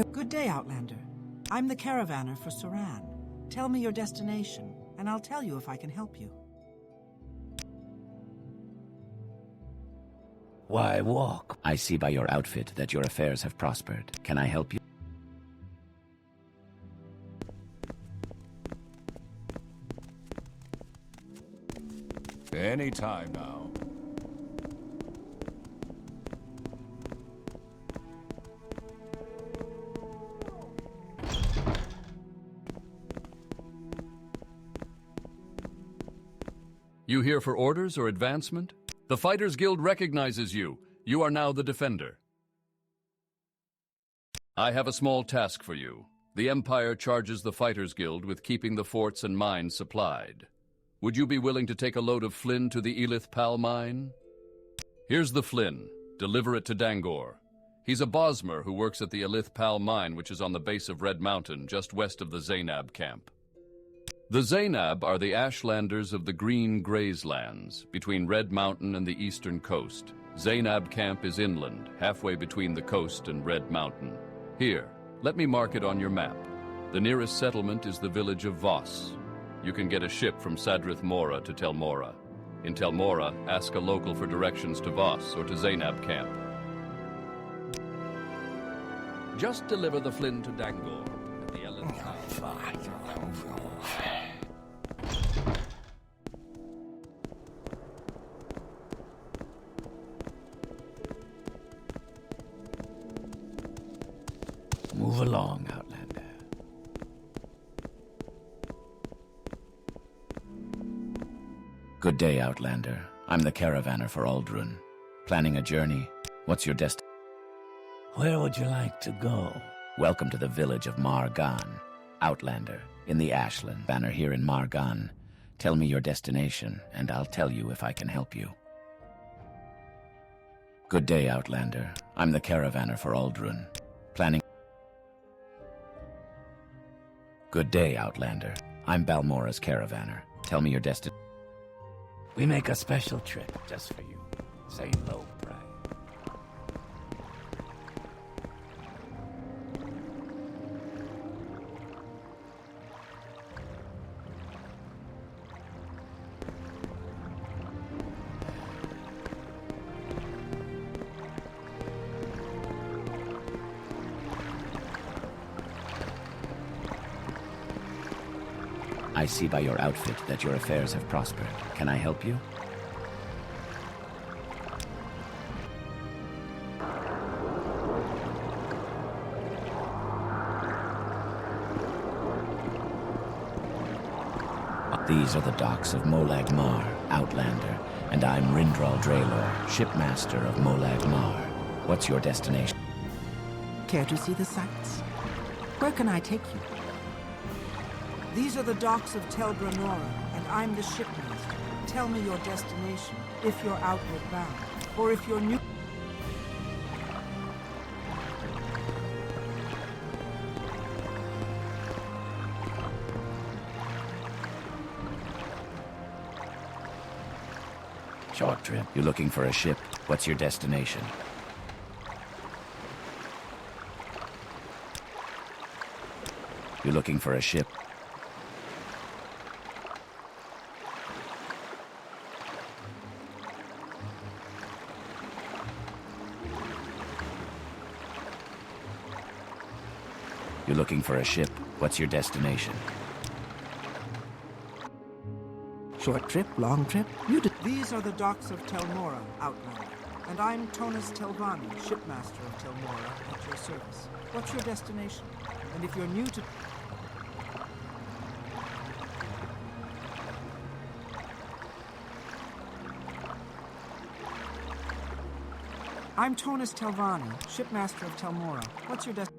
Good day, Outlander. I'm the caravaner for Suran. Tell me your destination, and I'll tell you if I can help you. Why walk? I see by your outfit that your affairs have prospered. Can I help you? Any time now. You here for orders or advancement? The Fighters Guild recognizes you. You are now the Defender. I have a small task for you. The Empire charges the Fighters Guild with keeping the forts and mines supplied. Would you be willing to take a load of Flin to the Elith-Pal mine? Here's the Flin. Deliver it to Dangor. He's a Bosmer who works at the Elith-Pal mine, which is on the base of Red Mountain, just west of the Zaineb Camp. The Zainab are the Ashlanders of the Green Grazelands, between Red Mountain and the eastern coast. Zaineb Camp is inland, halfway between the coast and Red Mountain. Here, let me mark it on your map. The nearest settlement is the village of Voss. You can get a ship from Sadrith Mora to Telmora. In Telmora, ask a local for directions to Voss or to Zaineb Camp. Just deliver the Flin to Dangor at the Elith-Pal. Move along, Outlander. Good day, Outlander. I'm the caravaner for Aldrun. Planning a journey? What's your destination? Where would you like to go? Welcome to the village of Maar Gan. Outlander, in the Ashland. Banner here in Maar Gan. Tell me your destination, and I'll tell you if I can help you. Good day, Outlander. I'm the caravaner for Aldrun. Planning... Good day, Outlander. I'm Balmora's caravaner. Tell me your destination. We make a special trip just for you. Say low price. I see by your outfit that your affairs have prospered. Can I help you? These are the docks of Molag Mar, Outlander, and I'm Rindral Draelor, shipmaster of Molag Mar. What's your destination? Care to see the sights? Where can I take you? These are the docks of Telgranora, and I'm the shipmaster. Tell me your destination, if you're outward bound, or if you're new... Short trip. You're looking for a ship. What's your destination? You're looking for a ship. You're looking for a ship. What's your destination? Short trip, long trip? These are the docks of Telmora, Outlander, and I'm Tonis Telvani, shipmaster of Telmora, at your service. What's your destination? And if you're new to... I'm Tonis Telvani, shipmaster of Telmora. What's your destination?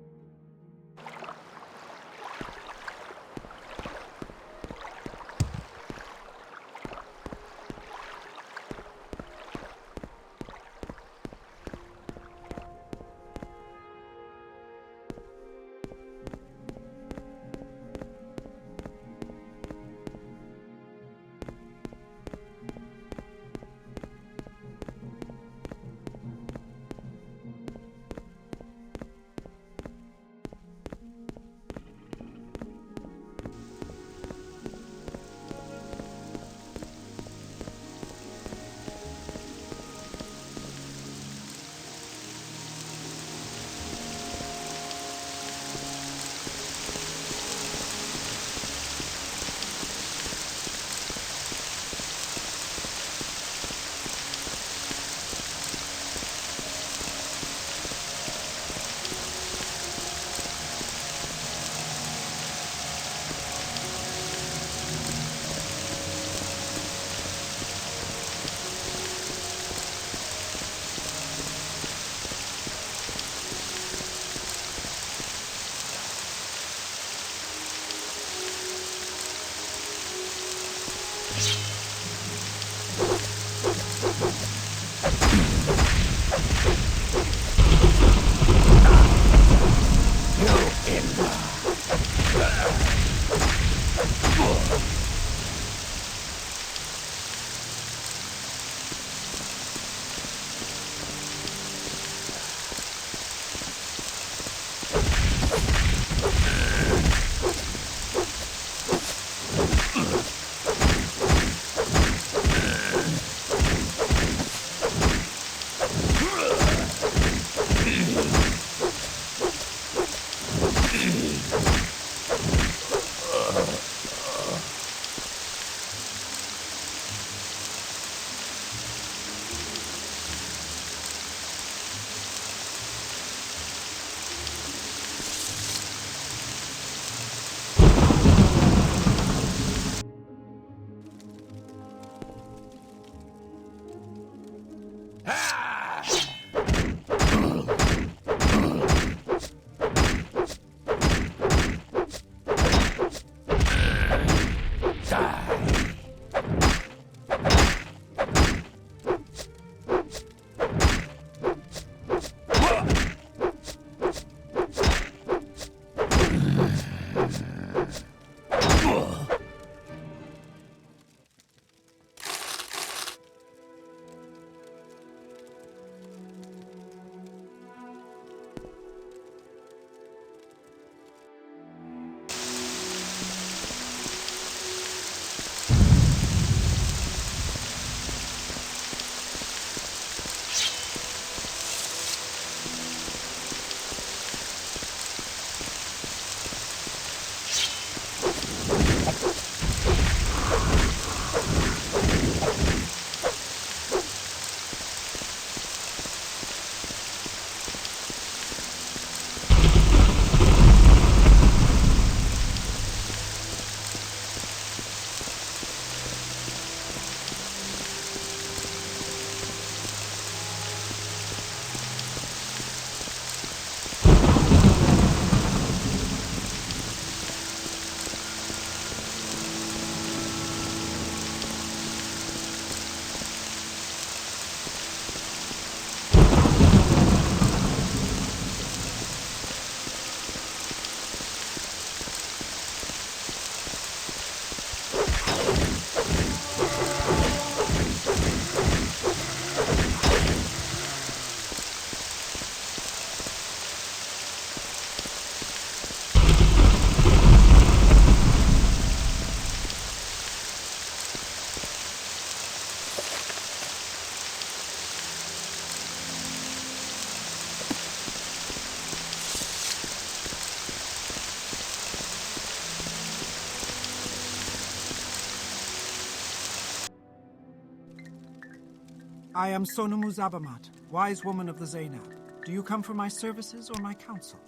I am Sonumu Zabamat, wise woman of the Zainab. Do you come for my services or my counsel?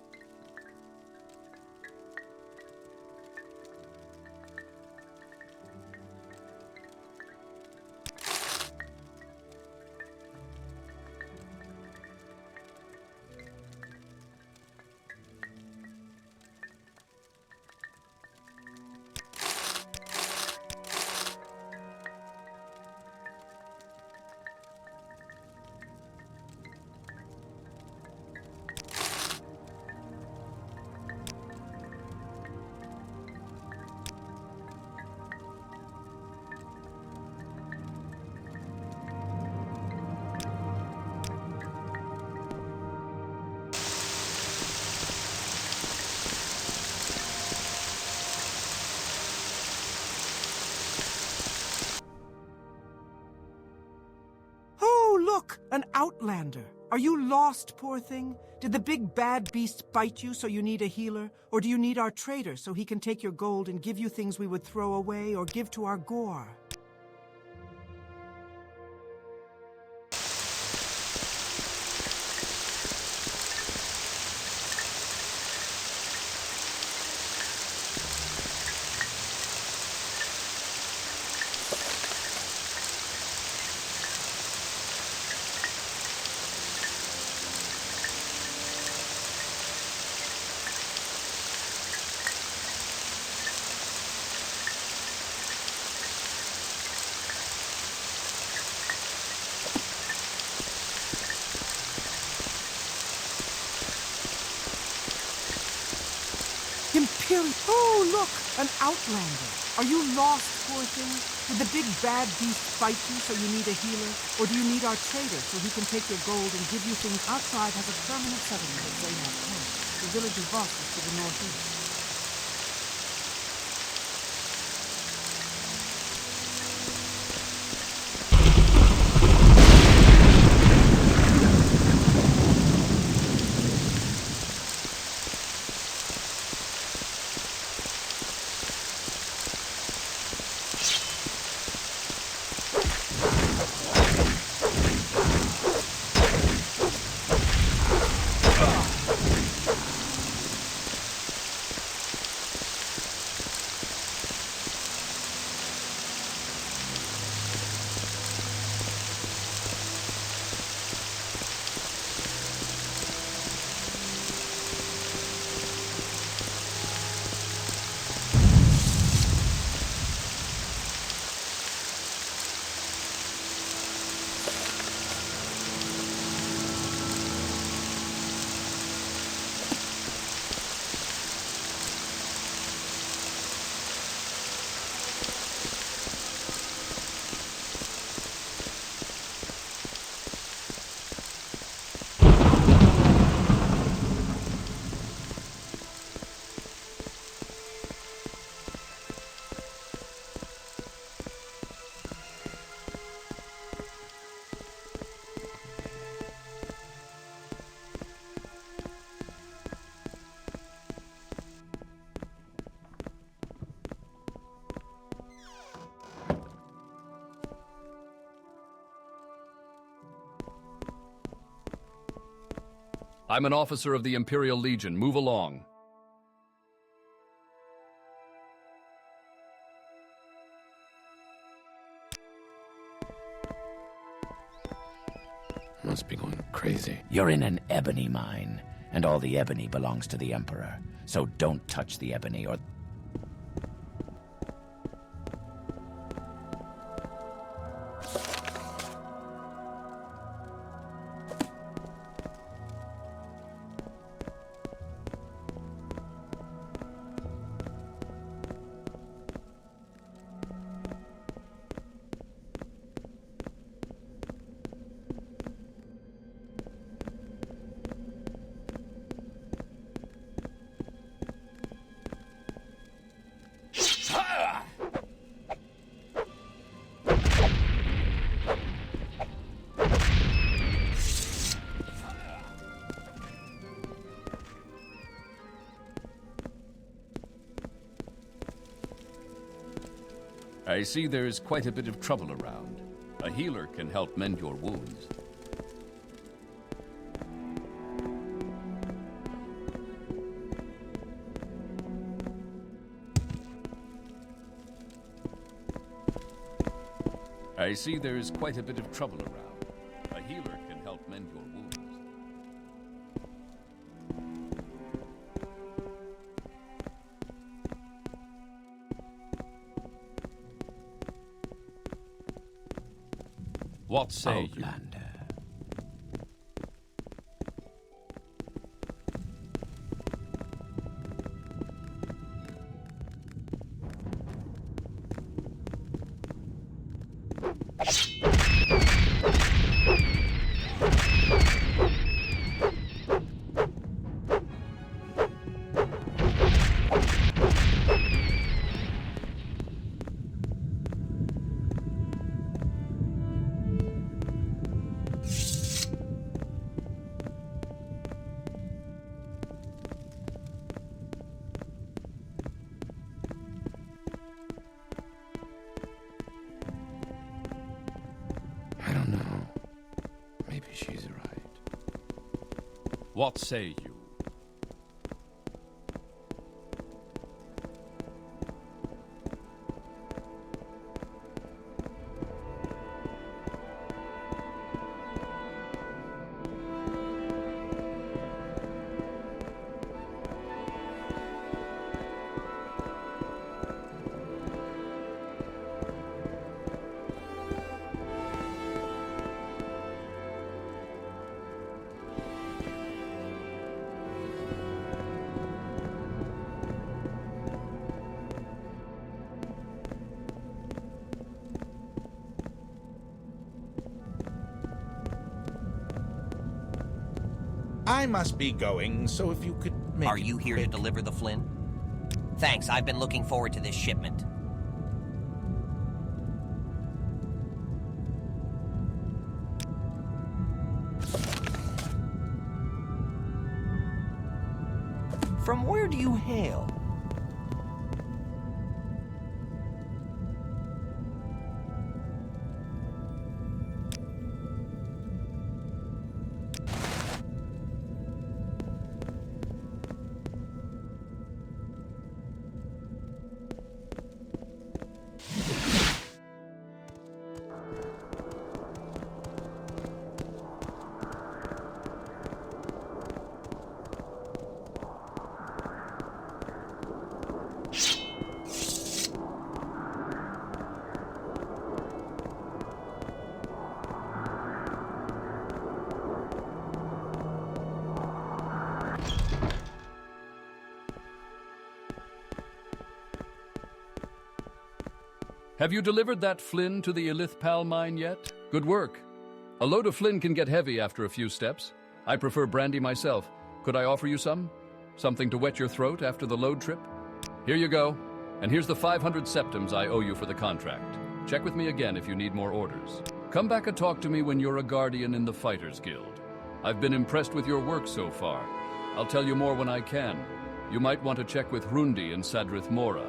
Look, an outlander. Are you lost, poor thing? Did the big bad beast bite you so you need a healer? Or do you need our trader so he can take your gold and give you things we would throw away or give to our gore? Oh, look! An outlander. Are you lost, poor thing? Did the big bad beast bite you so you need a healer? Or do you need our trader so he can take your gold and give you things? Outside has a permanent settlement at Zaineb Camp. The village of Vunnis is to the northeast. I'm an officer of the Imperial Legion. Move along. Must be going crazy. You're in an ebony mine, and all the ebony belongs to the Emperor. So don't touch the ebony or... I see there's quite a bit of trouble around. A healer can help mend your wounds. I see there's quite a bit of trouble around. A healer can help mend your wounds. What say you? What say you? I must be going, so if you could make Are you here to deliver the Flin? Thanks, I've been looking forward to this shipment. From where do you hail? Have you delivered that Flin to the Elith-Pal mine yet? Good work. A load of Flin can get heavy after a few steps. I prefer brandy myself. Could I offer you some? Something to wet your throat after the load trip? Here you go. And here's the 500 septims I owe you for the contract. Check with me again if you need more orders. Come back and talk to me when you're a guardian in the Fighters Guild. I've been impressed with your work so far. I'll tell you more when I can. You might want to check with Rundi in Sadrith Mora.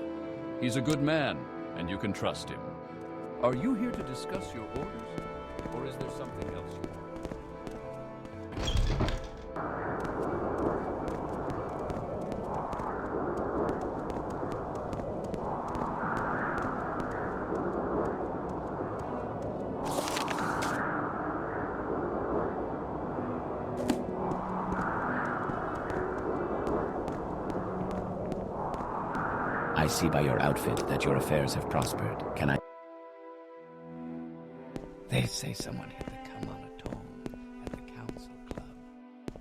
He's a good man, and you can trust him. Are you here to discuss your orders, or is there something else you want? I see by your outfit that your affairs have prospered. Can I? They say someone hit the Kamanatone at the council club.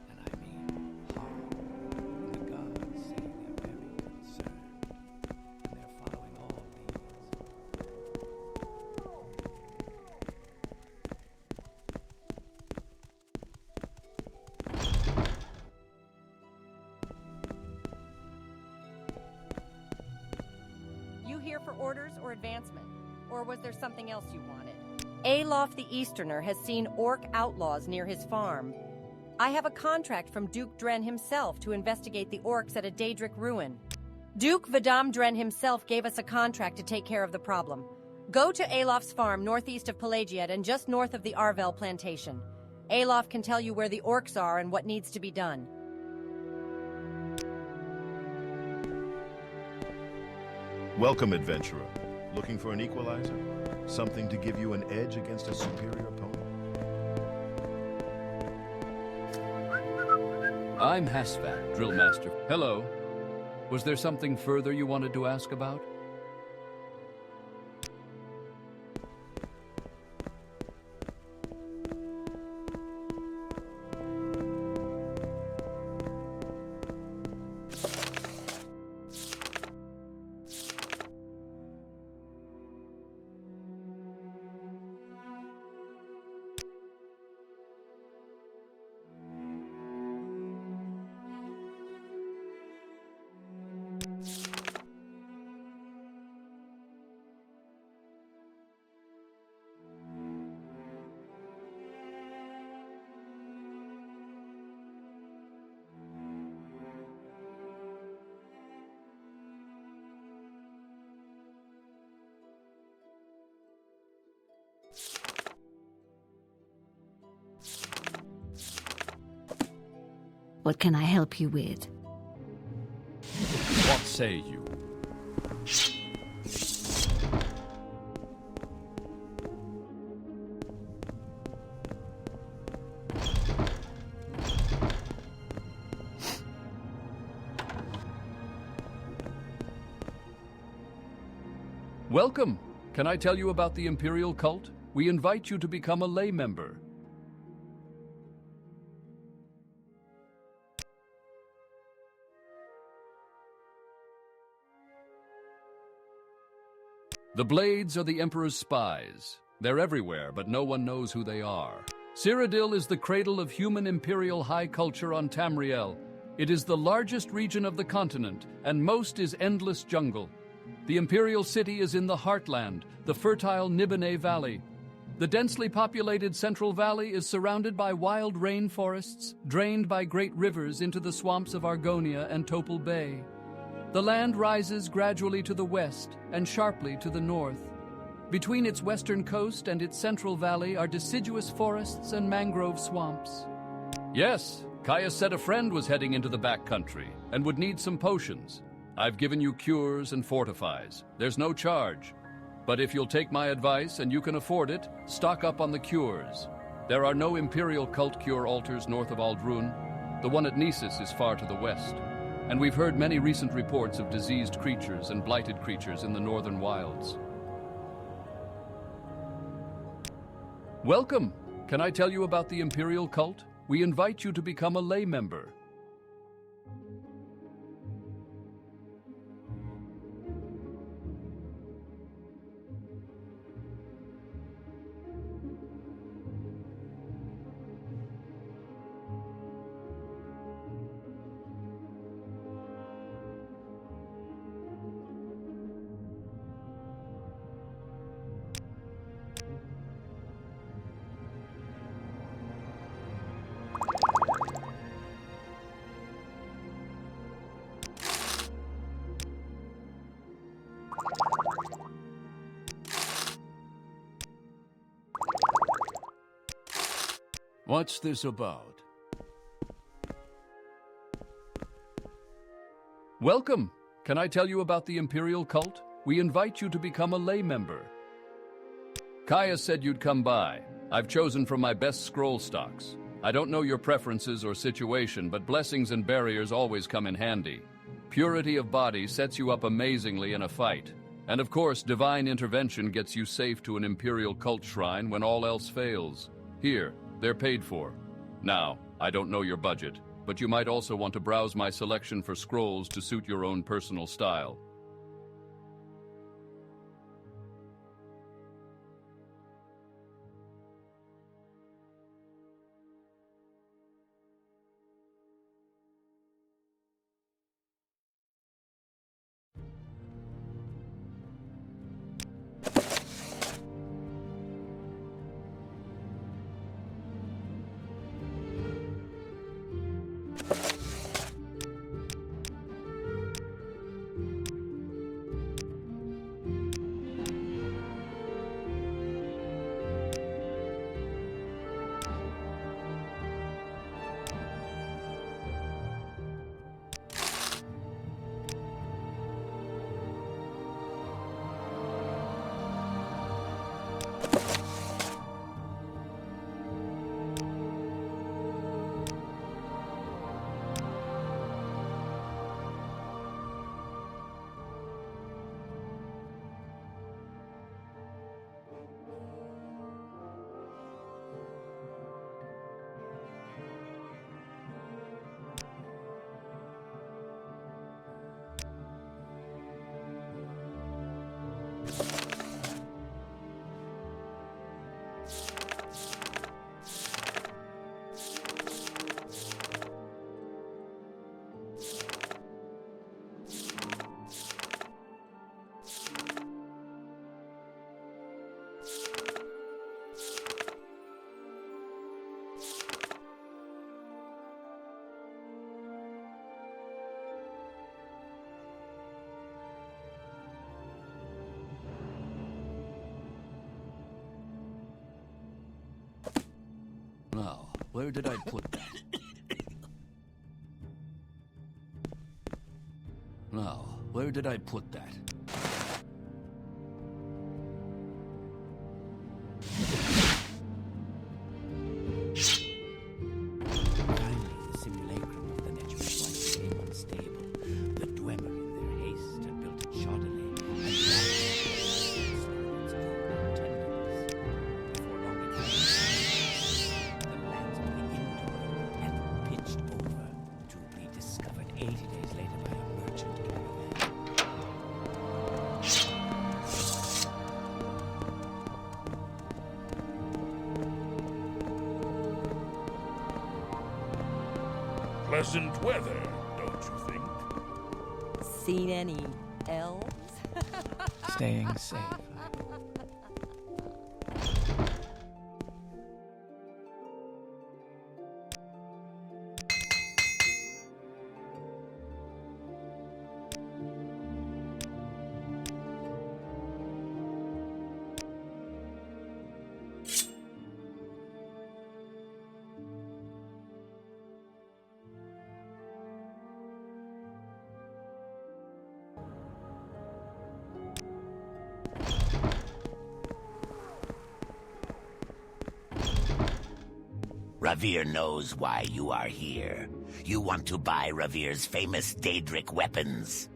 And I mean hard. And the gods say they're very concerned. And they're following all You here for orders or advancement? Or was there something else you wanted? Alof the Easterner has seen orc outlaws near his farm. I have a contract from Duke Dren himself to investigate the orcs at a Daedric ruin. Duke Vidam Dren himself gave us a contract to take care of the problem. Go to Alof's farm northeast of Pelagiad and just north of the Arvel plantation. Alof can tell you where the Orcs are and what needs to be done. Welcome, adventurer. Looking for an equalizer? Something to give you an edge against a superior opponent? I'm Hasvat, Drill Master. Hello. Was there something further you wanted to ask about? What can I help you with? What say you? Welcome! Can I tell you about the Imperial Cult? We invite you to become a lay member. The Blades are the Emperor's spies. They're everywhere, but no one knows who they are. Cyrodiil is the cradle of human imperial high culture on Tamriel. It is the largest region of the continent, and most is endless jungle. The imperial city is in the heartland, the fertile Nibene Valley. The densely populated Central Valley is surrounded by wild rainforests, drained by great rivers into the swamps of Argonia and Topol Bay. The land rises gradually to the west and sharply to the north. Between its western coast and its central valley are deciduous forests and mangrove swamps. Yes, Kaya said a friend was heading into the backcountry and would need some potions. I've given you cures and fortifies. There's no charge. But if you'll take my advice and you can afford it, stock up on the cures. There are no Imperial Cult cure altars north of Aldrun. The one at Gnisis is far to the west. And we've heard many recent reports of diseased creatures and blighted creatures in the northern wilds. Welcome! Can I tell you about the Imperial Cult? We invite you to become a lay member. What's this about? Welcome! Can I tell you about the Imperial Cult? We invite you to become a lay member. Kaya said you'd come by. I've chosen from my best scroll stocks. I don't know your preferences or situation, but blessings and barriers always come in handy. Purity of body sets you up amazingly in a fight. And of course, divine intervention gets you safe to an Imperial Cult shrine when all else fails. Here, they're paid for. Now, I don't know your budget, but you might also want to browse my selection for scrolls to suit your own personal style. Where did I put that? Now, where did I put that? Finally, the simulacrum of the Nerevarine once became unstable. The Dwemer, in their haste, had built it shoddily, and its golden tendons. Before long it fell. The lands of the Indor and pitched over to be discovered 80 days later by a merchant caravan. Pleasant weather, don't you think? Seen any elves? Staying safe. Ravir knows why you are here. You want to buy Ravir's famous Daedric weapons.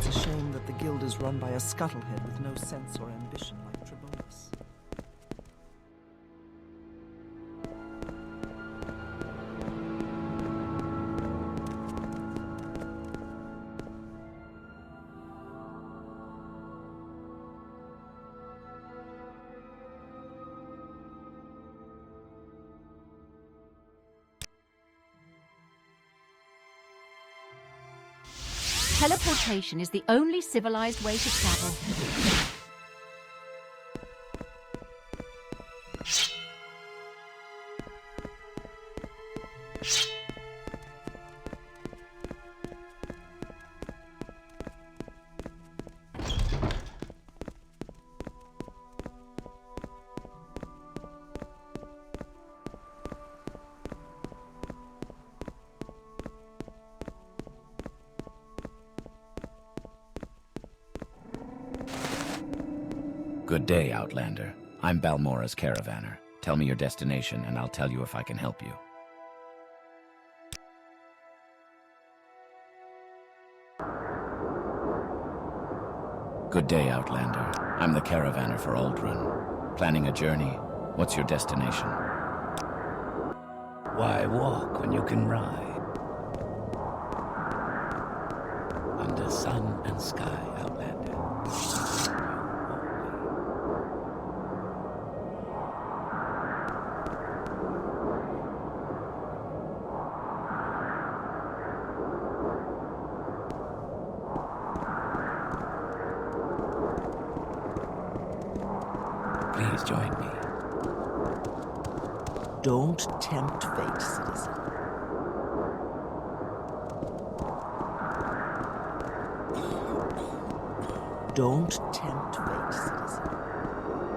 It's a shame that the guild is run by a scuttlehead with no sense or ambition like Tribunus. Teleportation is the only civilized way to travel. Good day, Outlander. I'm Balmora's caravaner. Tell me your destination, and I'll tell you if I can help you. Good day, Outlander. I'm the caravaner for Aldrun. Planning a journey? What's your destination? Why walk when you can ride? Under sun and sky, Outlander. Please join me. Don't tempt fate, citizen. Don't tempt fate, citizen.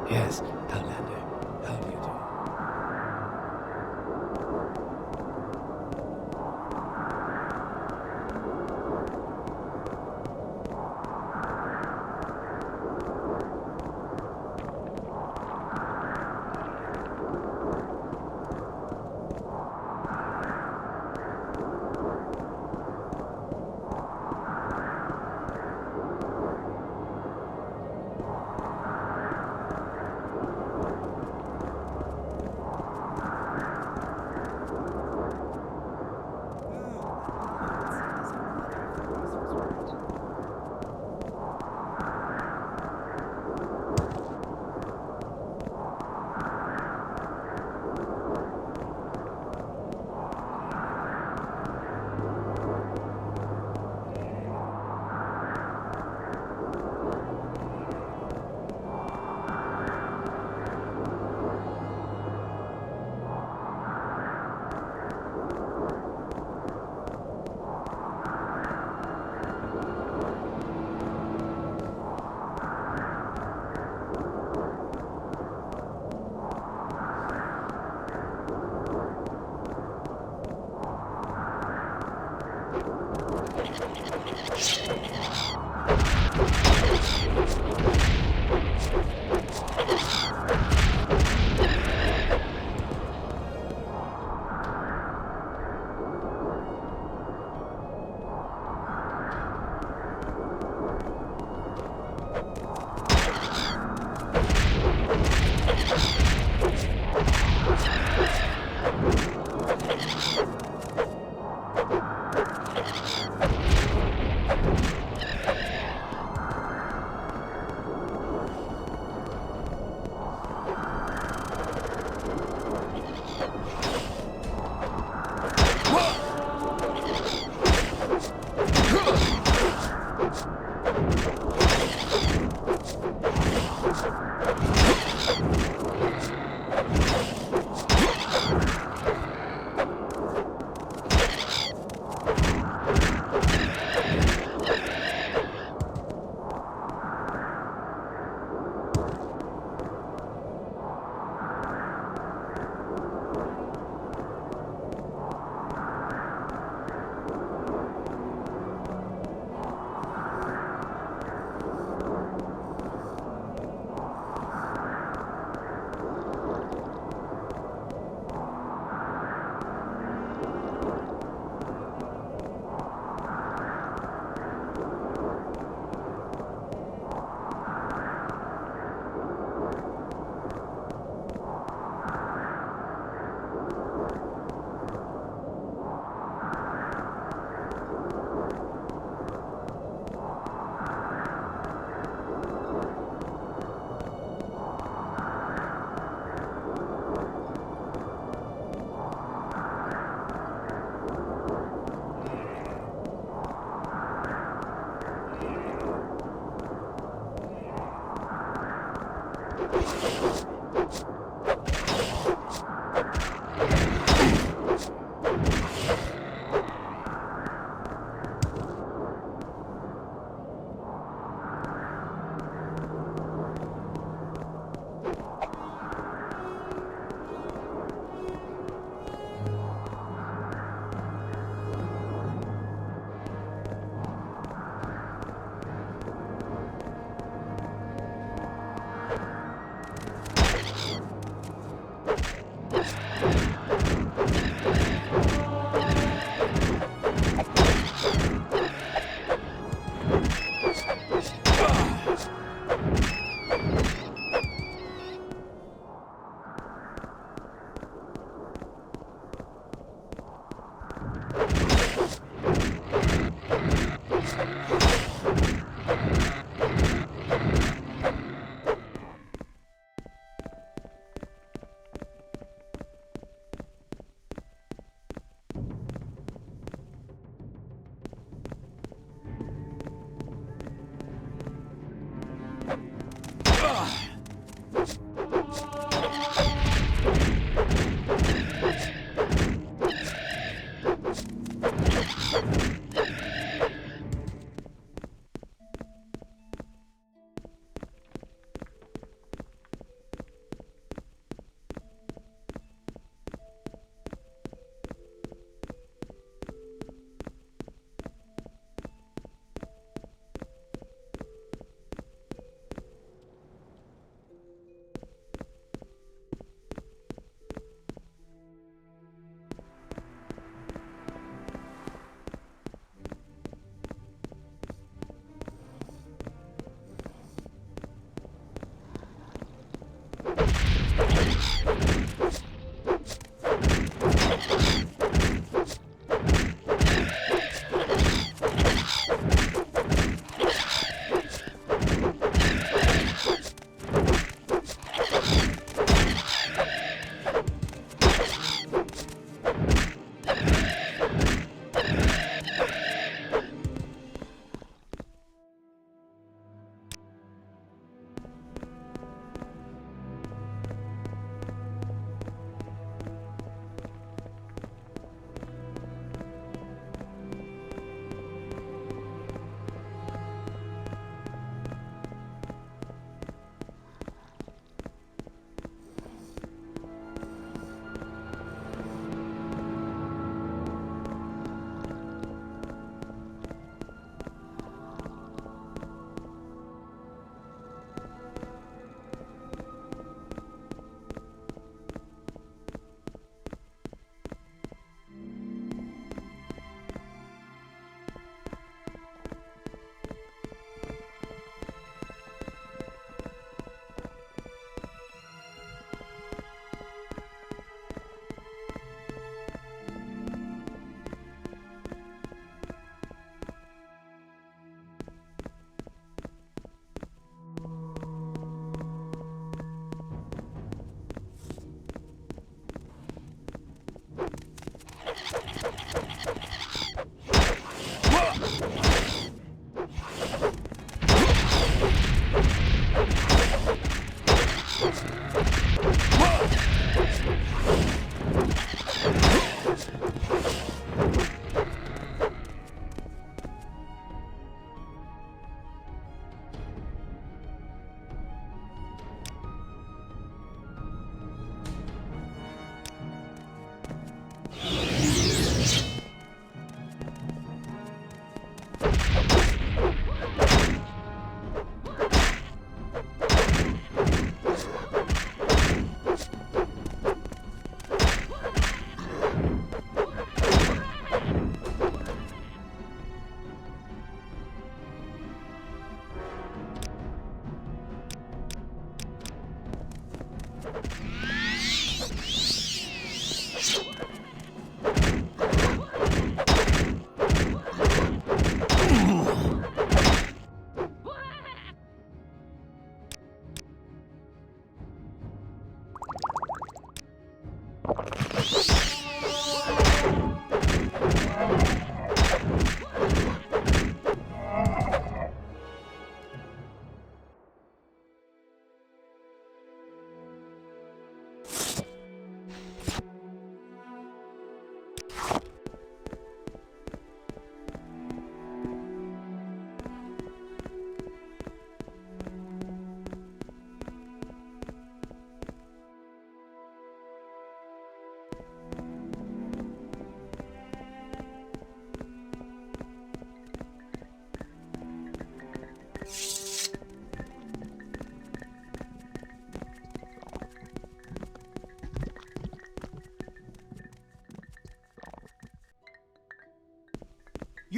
Yes, Outlander. How do you do?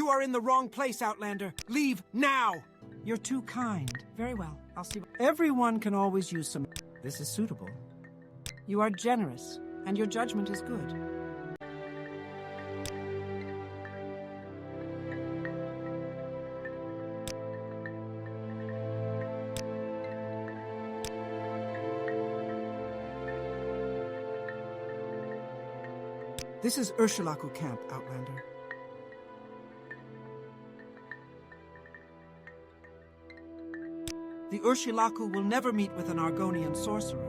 You are in the wrong place, Outlander. Leave now! You're too kind. Very well, I'll see. Everyone can always use some... This is suitable. You are generous, and your judgment is good. This is Urshilaku Camp, Outlander. The Urshilaku will never meet with an Argonian sorcerer.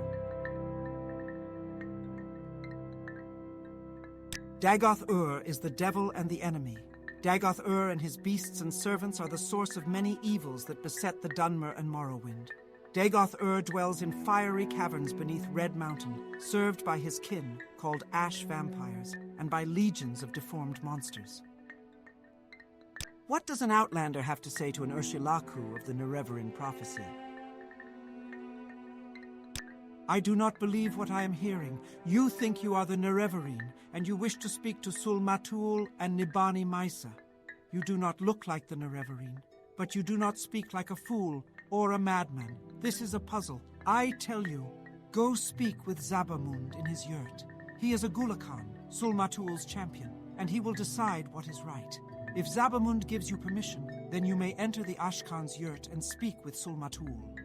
Dagoth-Ur is the devil and the enemy. Dagoth-Ur and his beasts and servants are the source of many evils that beset the Dunmer and Morrowind. Dagoth-Ur dwells in fiery caverns beneath Red Mountain, served by his kin, called Ash Vampires, and by legions of deformed monsters. What does an Outlander have to say to an Urshilaku of the Nerevarine Prophecy? I do not believe what I am hearing. You think you are the Nerevarine, and you wish to speak to Sul-Matuul and Nibani Maisa. You do not look like the Nerevarine, but you do not speak like a fool or a madman. This is a puzzle. I tell you, go speak with Zabamund in his yurt. He is a Gulakan, Sul-Matuul's champion, and he will decide what is right. If Zabamund gives you permission, then you may enter the Ashkan's yurt and speak with Sul-Matuul.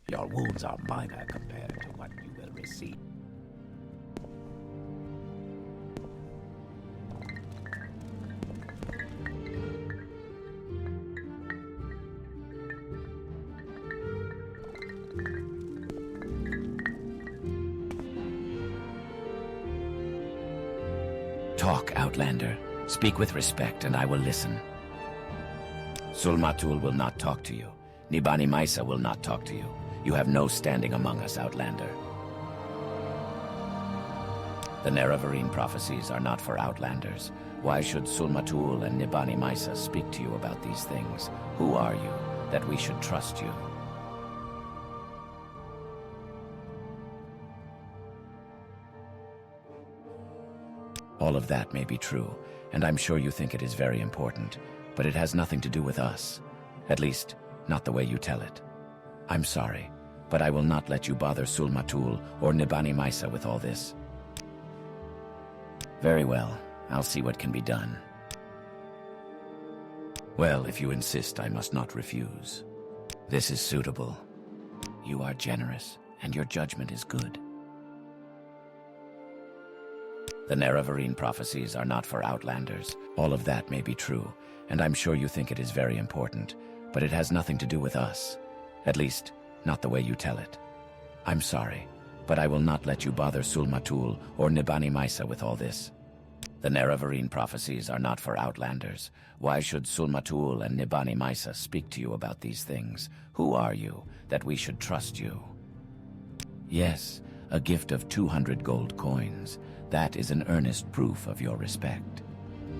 Your wounds are minor compared to what you will receive. Talk, Outlander. Speak with respect, and I will listen. Sul-Matuul will not talk to you. Nibani Maisa will not talk to you. You have no standing among us, Outlander. The Nerevarine Prophecies are not for Outlanders. Why should Sul-Matuul and Nibani Maisa speak to you about these things? Who are you, that we should trust you? All of that may be true, and I'm sure you think it is very important, but it has nothing to do with us. At least, not the way you tell it. I'm sorry, but I will not let you bother Sul-Matuul or Nibani Maisa with all this. Very well, I'll see what can be done. Well, if you insist, I must not refuse. This is suitable. You are generous, and your judgment is good. The Nerevarine Prophecies are not for Outlanders. All of that may be true, and I'm sure you think it is very important, but it has nothing to do with us. At least, not the way you tell it. I'm sorry, but I will not let you bother Sul-Matuul or Nibani Maisa with all this. The Nerevarine Prophecies are not for Outlanders. Why should Sul-Matuul and Nibani Maisa speak to you about these things? Who are you, that we should trust you? Yes, a gift of 200 gold coins. That is an earnest proof of your respect.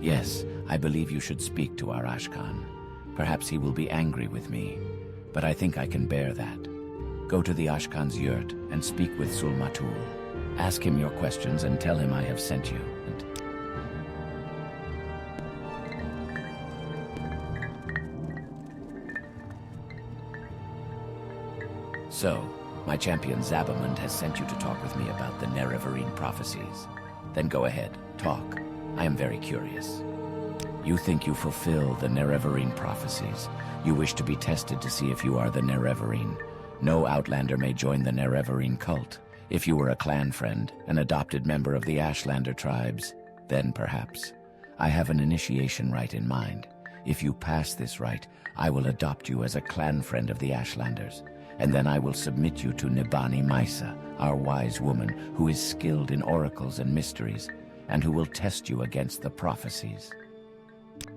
Yes, I believe you should speak to our Ashkan. Perhaps he will be angry with me, but I think I can bear that. Go to the Ashkan's yurt and speak with Sul-Matuul. Ask him your questions and tell him I have sent you. So, my champion Zabamund has sent you to talk with me about the Nerevarine Prophecies. Then go ahead, talk. I am very curious. You think you fulfill the Nerevarine Prophecies. You wish to be tested to see if you are the Nerevarine. No Outlander may join the Nerevarine cult. If you were a clan friend, an adopted member of the Ashlander tribes, then perhaps. I have an initiation rite in mind. If you pass this rite, I will adopt you as a clan friend of the Ashlanders. And then I will submit you to Nibani Maisa, our wise woman, who is skilled in oracles and mysteries, and who will test you against the prophecies.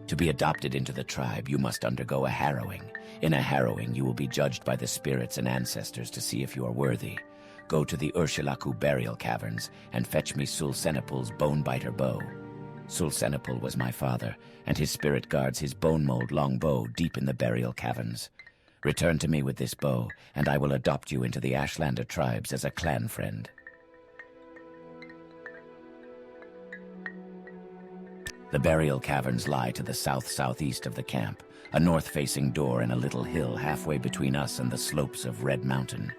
To be adopted into the tribe, you must undergo a harrowing. In a harrowing, you will be judged by the spirits and ancestors to see if you are worthy. go to the Urshilaku burial caverns and fetch me Sul-Senipul's bone-biter bow. Sul-Senipul was my father, and his spirit guards his bone-mold longbow deep in the burial caverns. Return to me with this bow, and I will adopt you into the Ashlander tribes as a clan friend. The burial caverns lie to the south-southeast of the camp, a north-facing door in a little hill halfway between us and the slopes of Red Mountain.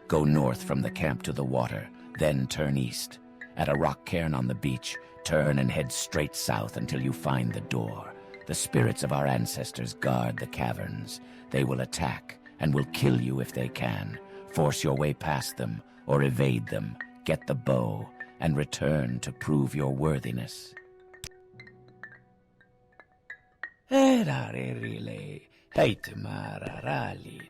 Go north from the camp to the water, then turn east. At a rock cairn on the beach, turn and head straight south until you find the door. The spirits of our ancestors guard the caverns. They will attack and will kill you if they can. Force your way past them or evade them. Get the bow and return to prove your worthiness. Erarile, heitmararali.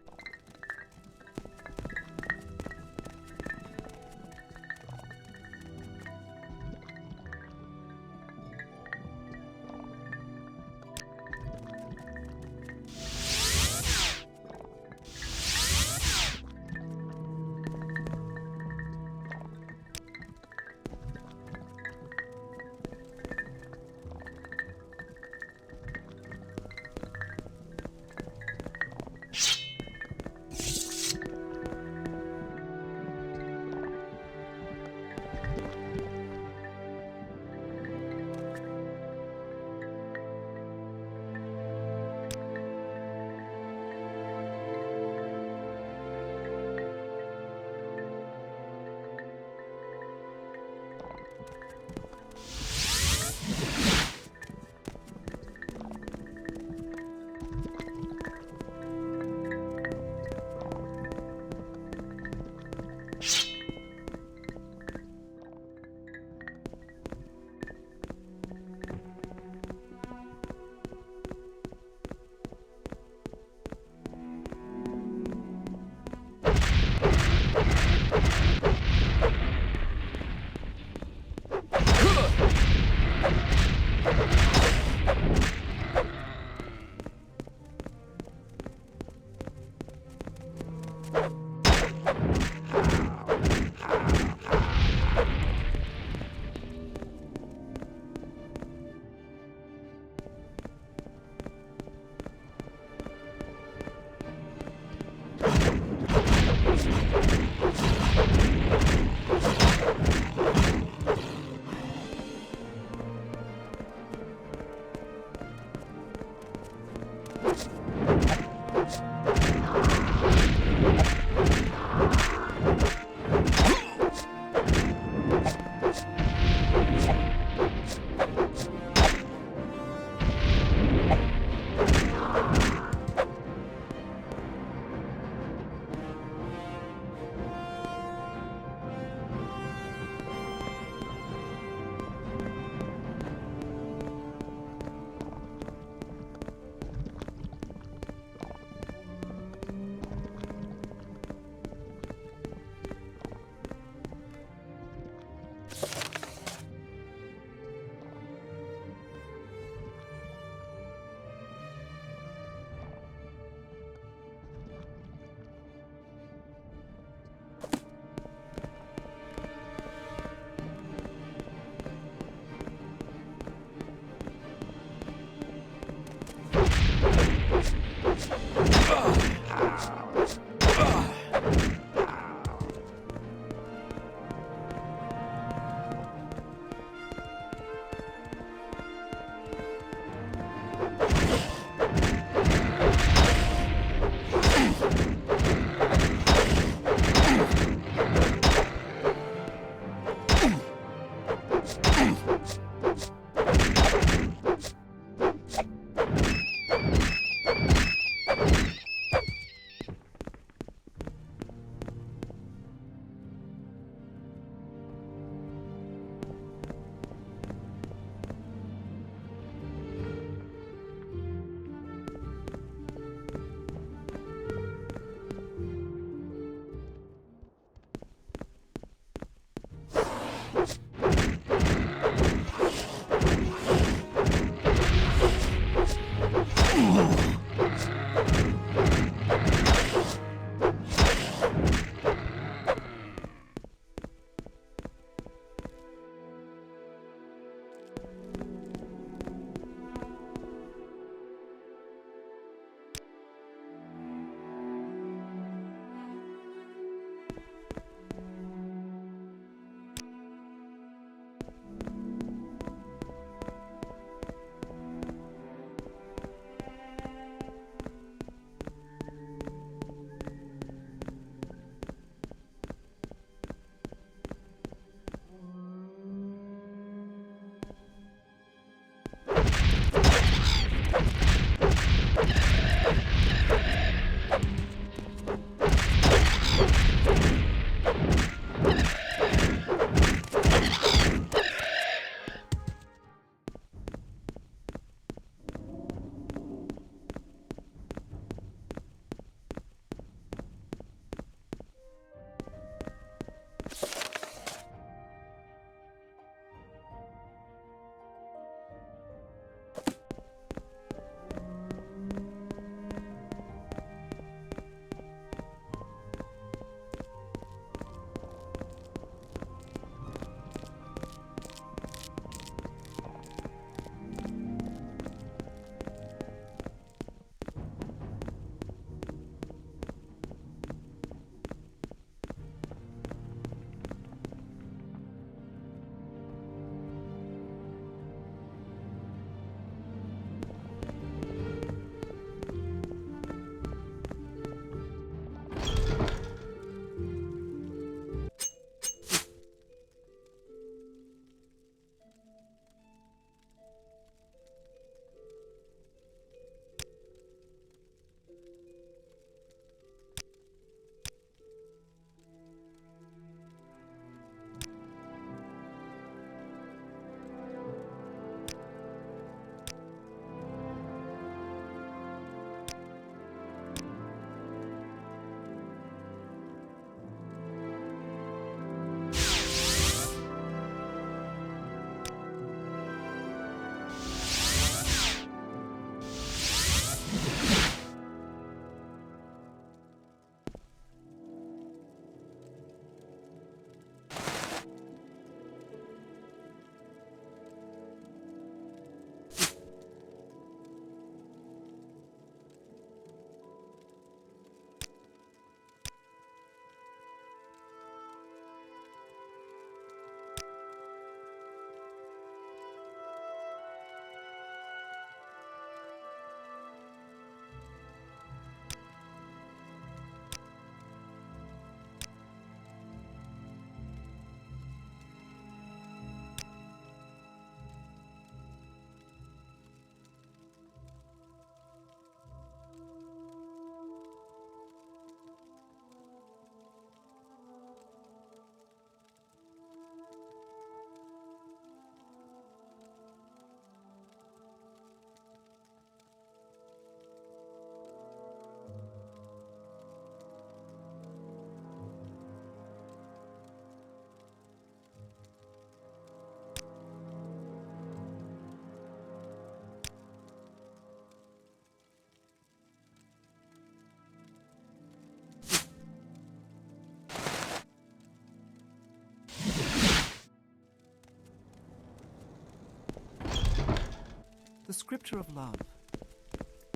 The Scripture of Love.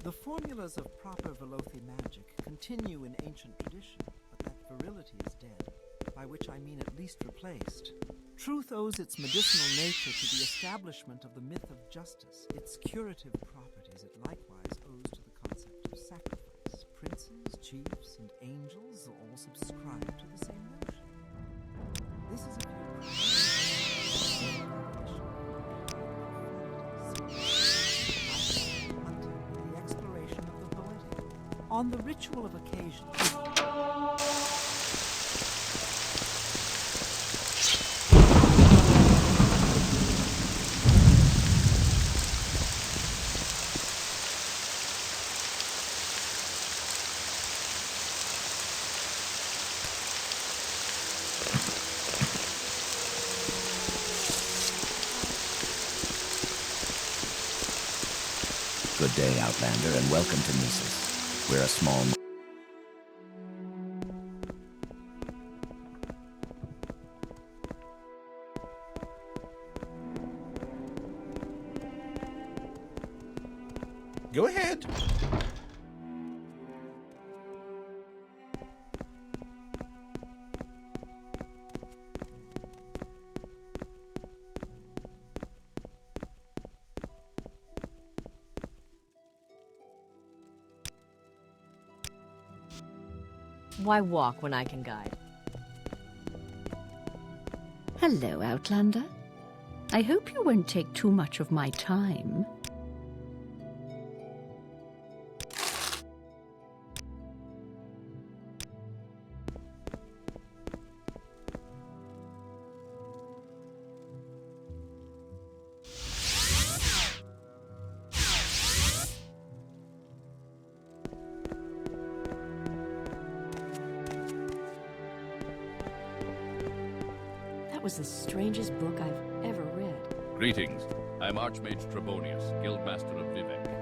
The formulas of proper Verethi magic continue in ancient tradition, but that virility is dead, by which I mean at least replaced. Truth owes its medicinal nature to the establishment of the myth of justice. Its curative properties it likewise owes to the concept of sacrifice. Princes, chiefs, and angels all subscribe to the same notion. This is a view the exploration of the poetic. On the ritual of occasion. Good day, Outlander, and welcome to Gnisis. We're a small... Go ahead. Why walk when I can guide? Hello, Outlander. I hope you won't take too much of my time. That was the strangest book I've ever read. Greetings. I'm Archmage Trebonius, Guildmaster of Vivec.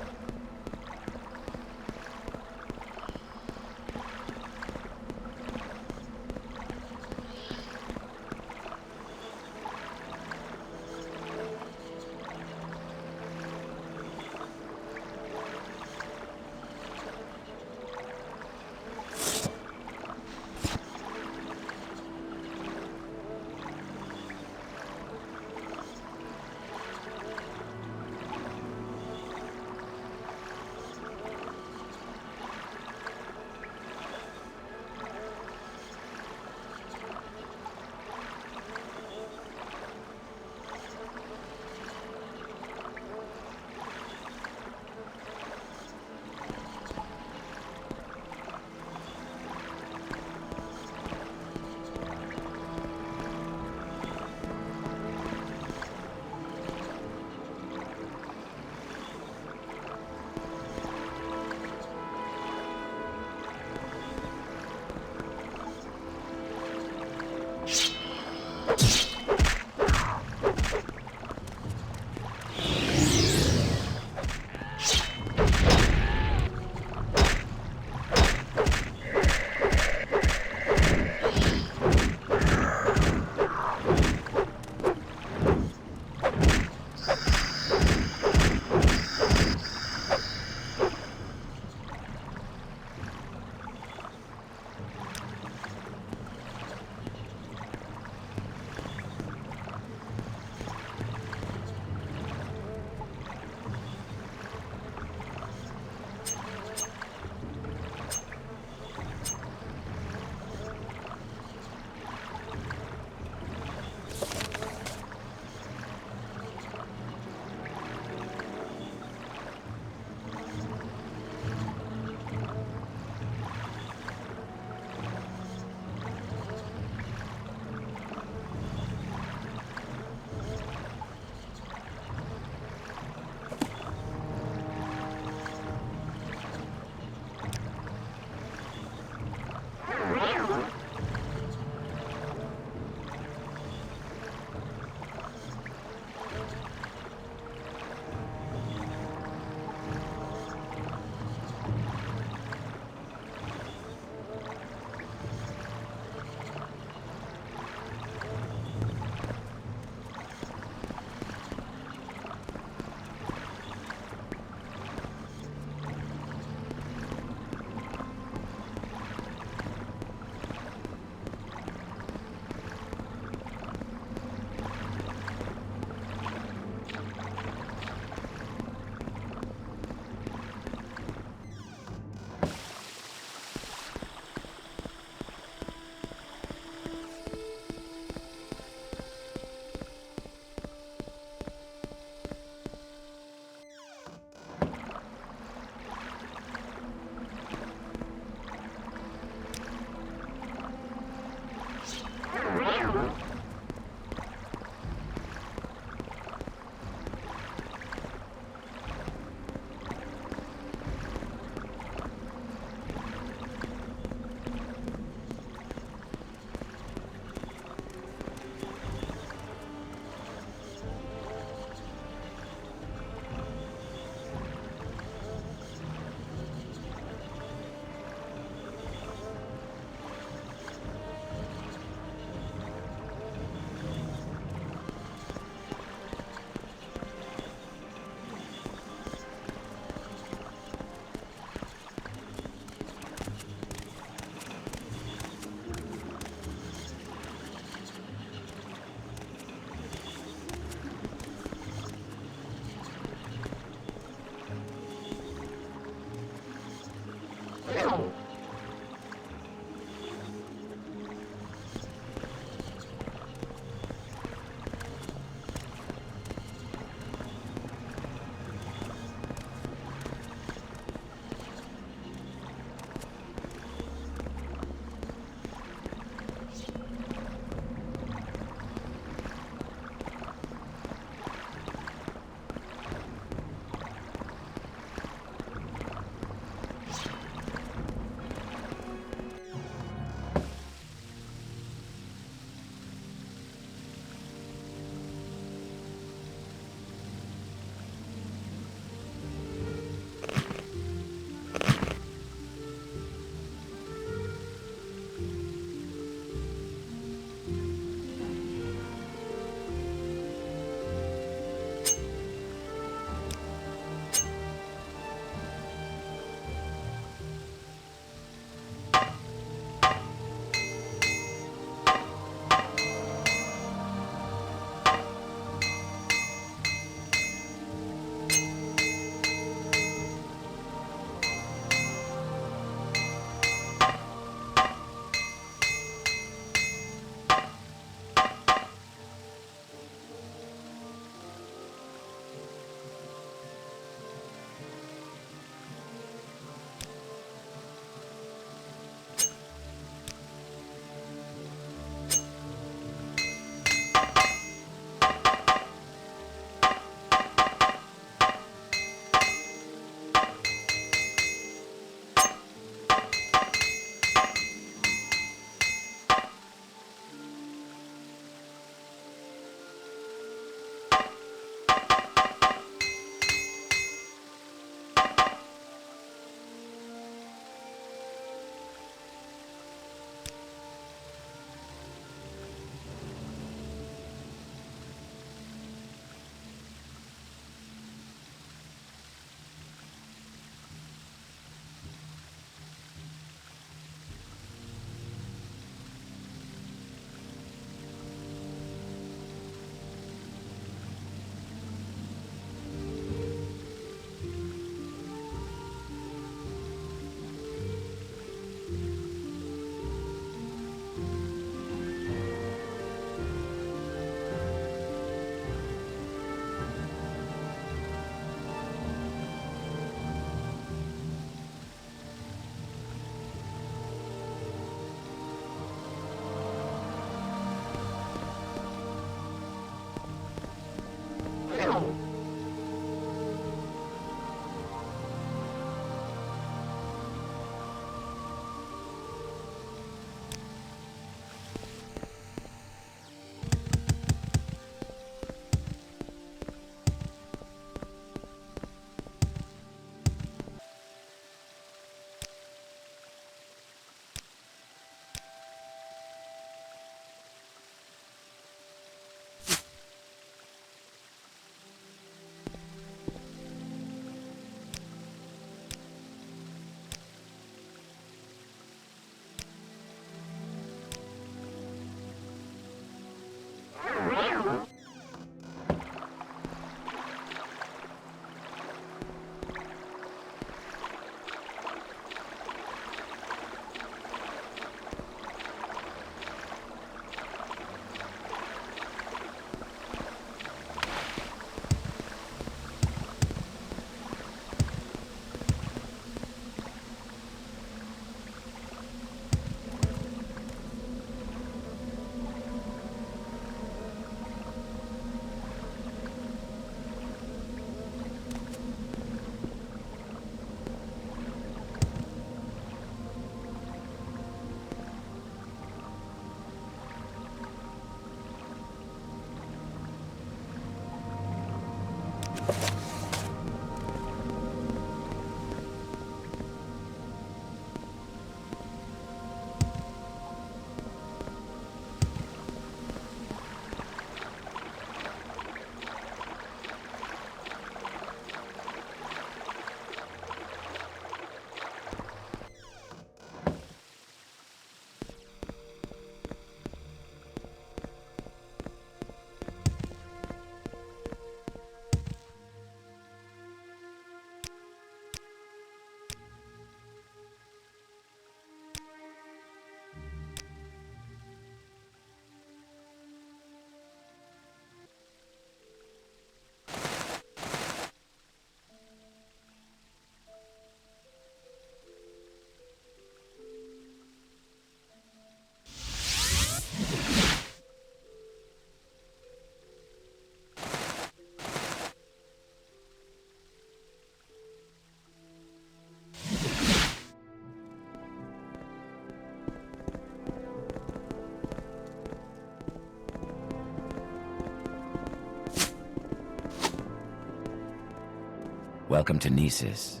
Welcome to Gnisis.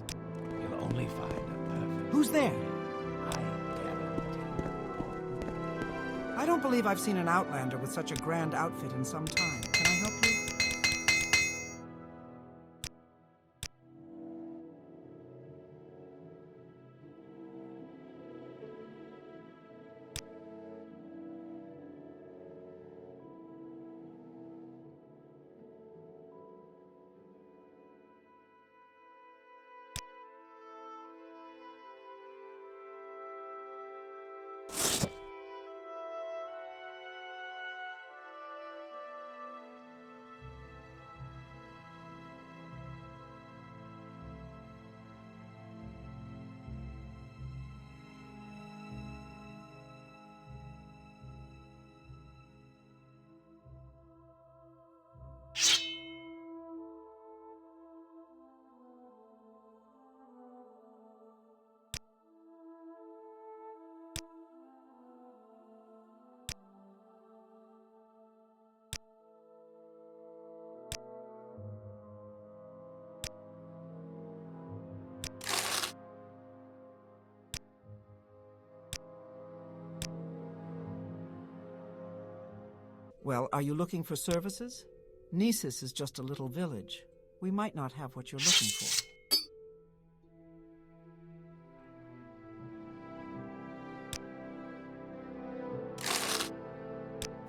You'll only find a perfect... Who's there? I guarantee. I don't believe I've seen an Outlander with such a grand outfit in some time. Can I help you? Well, are you looking for services? Gnisis is just a little village. We might not have what you're looking for.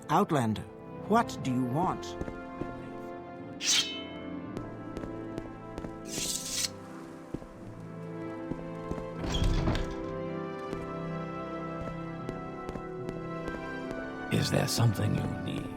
Outlander, what do you want? Is there something you need?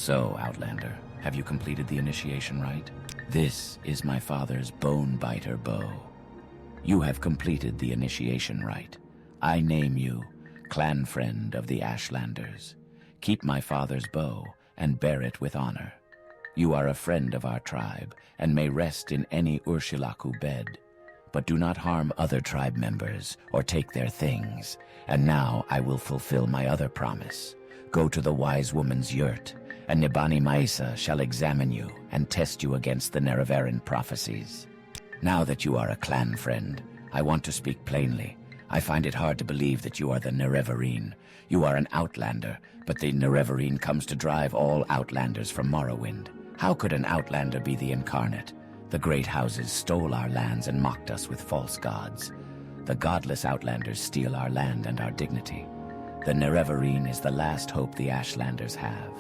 So, Outlander, have you completed the initiation rite? This is my father's bone-biter bow. You have completed the initiation rite. I name you clan friend of the Ashlanders. Keep my father's bow and bear it with honor. You are a friend of our tribe and may rest in any Urshilaku bed. But do not harm other tribe members or take their things. And now I will fulfill my other promise. Go to the wise woman's yurt, and Nibani Maisa shall examine you and test you against the Nerevarine Prophecies. Now that you are a clan friend, I want to speak plainly. I find it hard to believe that you are the Nerevarine. You are an outlander, but the Nerevarine comes to drive all outlanders from Morrowind. How could an outlander be the incarnate? The great houses stole our lands and mocked us with false gods. The godless outlanders steal our land and our dignity. The Nerevarine is the last hope the Ashlanders have.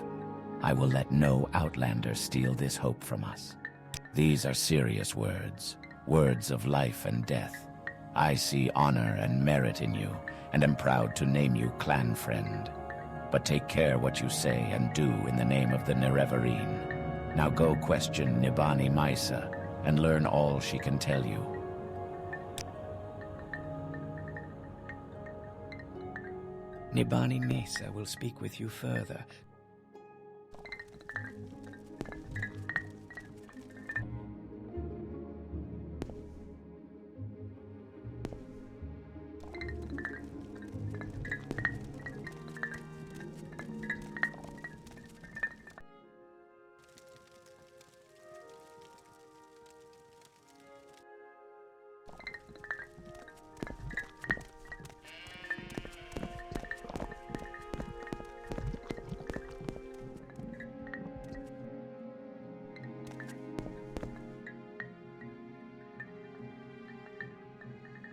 I will let no outlander steal this hope from us. These are serious words, words of life and death. I see honor and merit in you, and am proud to name you clan friend. But take care what you say and do in the name of the Nerevarine. Now go question Nibani Maisa, and learn all she can tell you. Nibani Mesa will speak with you further.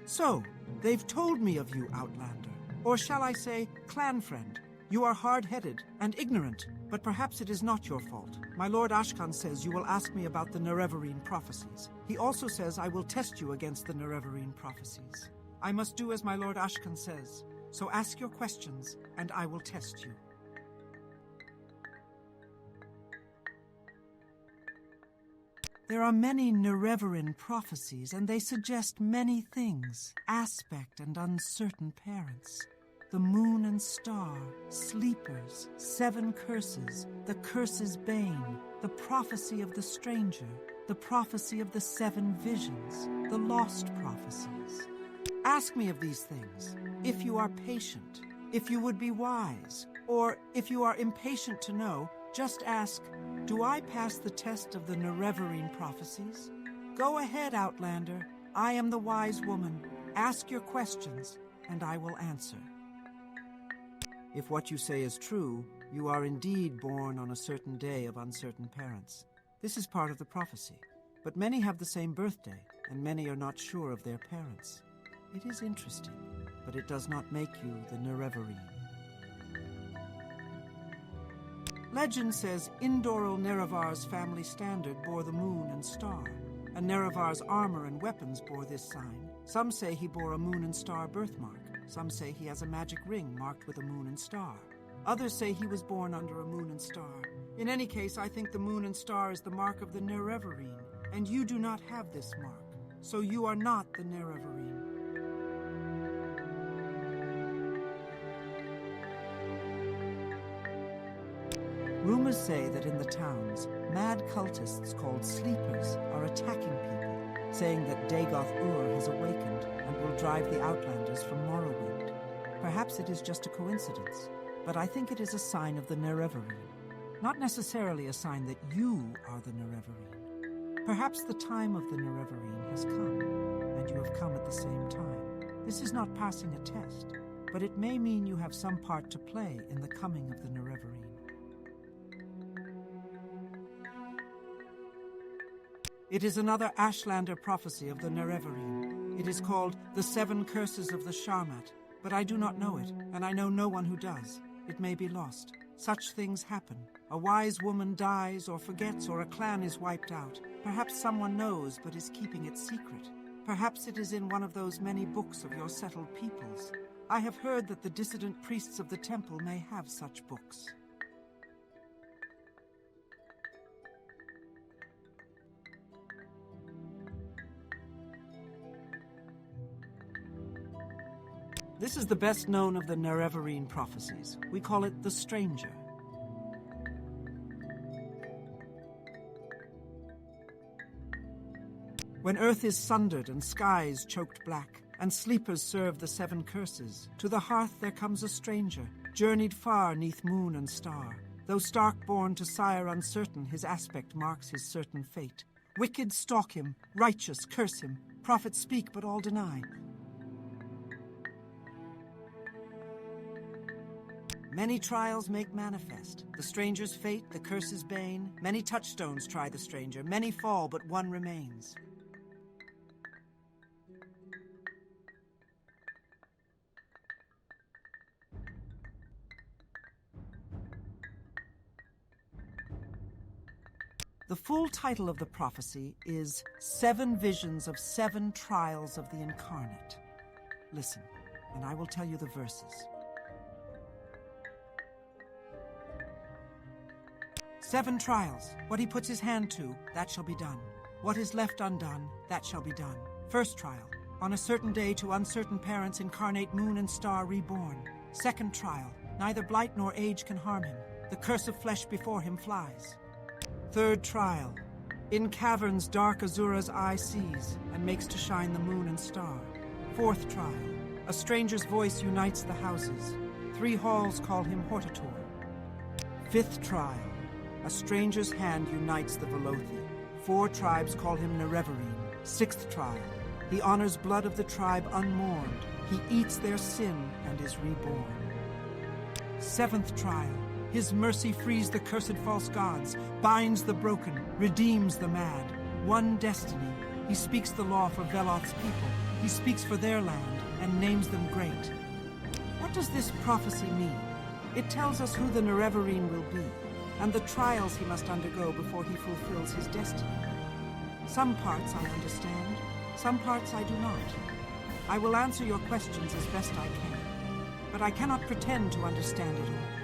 So, they've told me of you, Outlander. Or shall I say, clan friend. You are hard-headed and ignorant, but perhaps it is not your fault. My lord Ashkan says you will ask me about the Nerevarine Prophecies. He also says I will test you against the Nerevarine Prophecies. I must do as my lord Ashkan says. So ask your questions, and I will test you. There are many Nerevarine prophecies, and they suggest many things. Aspect and uncertain parents. The moon and star, sleepers, 7 curses, the curse's bane, the prophecy of the stranger, the prophecy of the 7 visions, the lost prophecies. Ask me of these things, if you are patient, if you would be wise, or if you are impatient to know, just ask, do I pass the test of the Nerevarine Prophecies? Go ahead, Outlander. I am the wise woman. Ask your questions, and I will answer. If what you say is true, you are indeed born on a certain day of uncertain parents. This is part of the prophecy. But many have the same birthday, and many are not sure of their parents. It is interesting, but it does not make you the Nerevarine. Legend says Indoral Nerevar's family standard bore the moon and star, and Nerevar's armor and weapons bore this sign. Some say he bore a moon and star birthmark. Some say he has a magic ring marked with a moon and star. Others say he was born under a moon and star. In any case, I think the moon and star is the mark of the Nerevarine, and you do not have this mark, so you are not the Nerevarine. Rumors say that in the towns, mad cultists called Sleepers are attacking people, saying that Dagoth-Ur has awakened and will drive the Outlanders from Morrowind. Perhaps it is just a coincidence, but I think it is a sign of the Nerevarine. Not necessarily a sign that you are the Nerevarine. Perhaps the time of the Nerevarine has come, and you have come at the same time. This is not passing a test, but it may mean you have some part to play in the coming of the Nerevarine. It is another Ashlander prophecy of the Nerevarine. It is called the 7 Curses of the Sharmat, but I do not know it, and I know no one who does. It may be lost. Such things happen. A wise woman dies or forgets, or a clan is wiped out. Perhaps someone knows but is keeping it secret. Perhaps it is in one of those many books of your settled peoples. I have heard that the dissident priests of the temple may have such books. This is the best known of the Nerevarine Prophecies. We call it the Stranger. When earth is sundered and skies choked black, and sleepers serve the 7 curses, to the hearth there comes a stranger, journeyed far neath moon and star. Though stark-born to sire uncertain, his aspect marks his certain fate. Wicked stalk him, righteous curse him, prophets speak but all deny. Many trials make manifest, the stranger's fate, the curse's bane. Many touchstones try the stranger, many fall but one remains. The full title of the prophecy is 7 Visions of 7 Trials of the Incarnate. Listen, and I will tell you the verses. 7 trials. What he puts his hand to, that shall be done. What is left undone, that shall be done. First trial. On a certain day to uncertain parents incarnate moon and star reborn. Second trial. Neither blight nor age can harm him. The curse of flesh before him flies. Third trial. In caverns dark Azura's eye sees, and makes to shine the moon and star. Fourth trial. A stranger's voice unites the houses. 3 halls call him Hoptoad. Fifth trial. A stranger's hand unites the Velothi. 4 tribes call him Nerevarine. Sixth trial. He honors blood of the tribe unmourned. He eats their sin and is reborn. Seventh trial. His mercy frees the cursed false gods, binds the broken, redeems the mad. One destiny. He speaks the law for Veloth's people. He speaks for their land and names them great. What does this prophecy mean? It tells us who the Nerevarine will be, and the trials he must undergo before he fulfills his destiny. Some parts I understand, some parts I do not. I will answer your questions as best I can, but I cannot pretend to understand it all.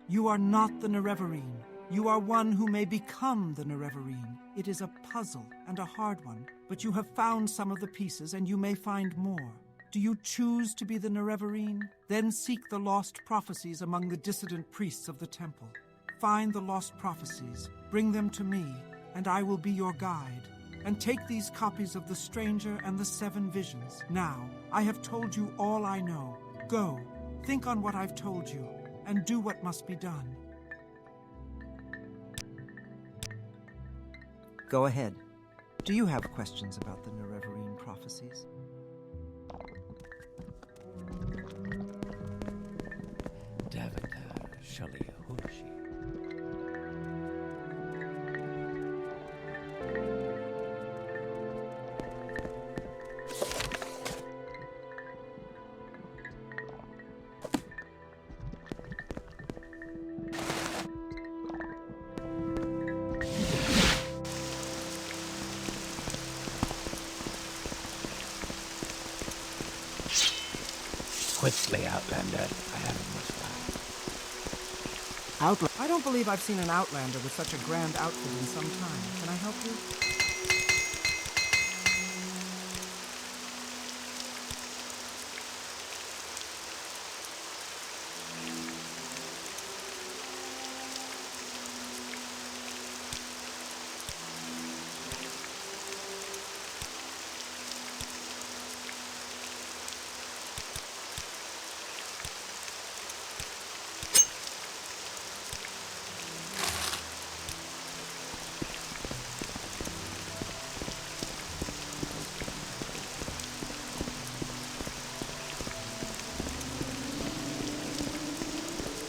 You are not the Nerevarine. You are one who may become the Nerevarine. It is a puzzle, and a hard one, but you have found some of the pieces, and you may find more. Do you choose to be the Nerevarine? Then seek the lost prophecies among the dissident priests of the temple. Find the lost prophecies, bring them to me, and I will be your guide. And take these copies of the Stranger and the 7 Visions. Now, I have told you all I know. Go, think on what I've told you, and do what must be done. Go ahead. Do you have questions about the Nerevarine Prophecies? Davata Shaliahushi. Quickly, Outlander. I haven't much time. I don't believe I've seen an Outlander with such a grand outfit in some time. Can I help you?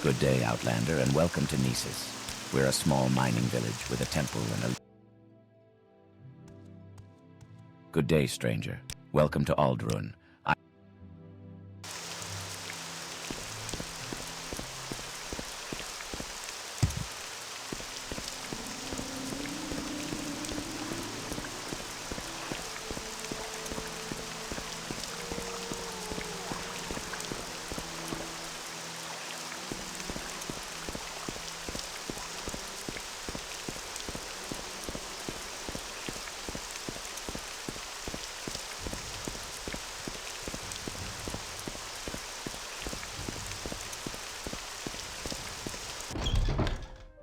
Good day, Outlander, and welcome to Gnisis. We're a small mining village with a temple and a... Good day, stranger. Welcome to Aldrun.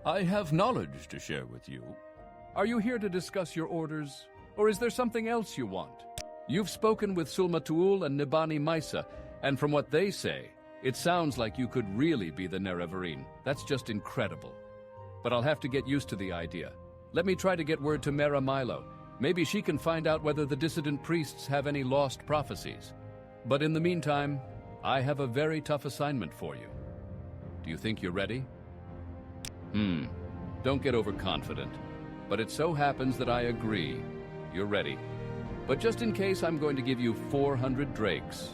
I have knowledge to share with you. Are you here to discuss your orders, or is there something else you want? You've spoken with Sul-Matuul and Nibani Maisa, and from what they say, it sounds like you could really be the Nerevarine. That's just incredible. But I'll have to get used to the idea. Let me try to get word to Mera Milo. Maybe she can find out whether the dissident priests have any lost prophecies. But in the meantime, I have a very tough assignment for you. Do you think you're ready? Don't get overconfident. But it so happens that I agree. You're ready. But just in case, I'm going to give you 400 drakes.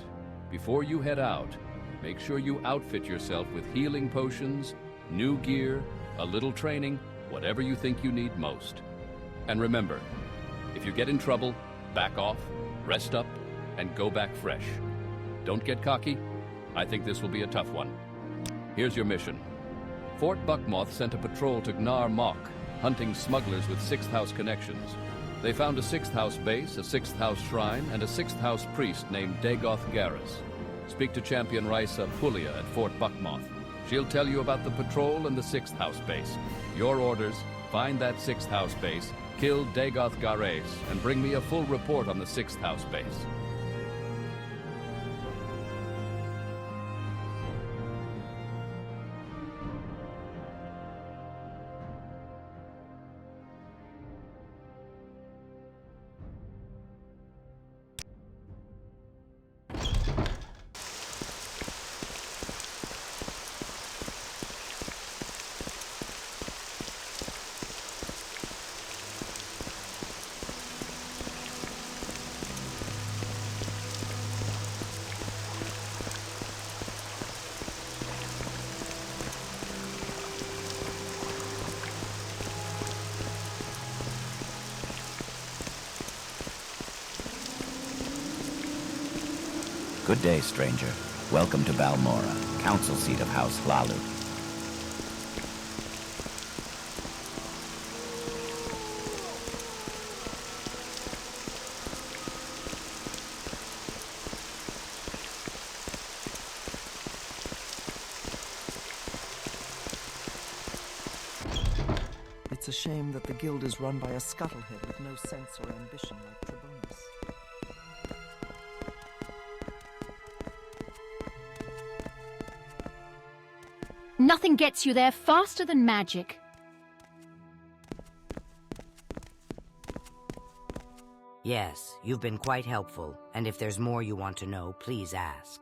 Before you head out, make sure you outfit yourself with healing potions, new gear, a little training, whatever you think you need most. And remember, if you get in trouble, back off, rest up, and go back fresh. Don't get cocky. I think this will be a tough one. Here's your mission. Fort Buckmoth sent a patrol to Gnar Mok, hunting smugglers with 6th House connections. They found a 6th House base, a 6th House shrine, and a 6th House priest named Dagoth Garrus. Speak to Champion Risa Pulia at Fort Buckmoth. She'll tell you about the patrol and the 6th House base. Your orders: find that 6th House base, kill Dagoth Garrus, and bring me a full report on the 6th House base. Good day, stranger. Welcome to Balmora, council seat of House Hlalu. It's a shame that the guild is run by a scuttlehead with no sense or ambition like Tribunus. Nothing gets you there faster than magic. Yes, you've been quite helpful, and if there's more you want to know, please ask.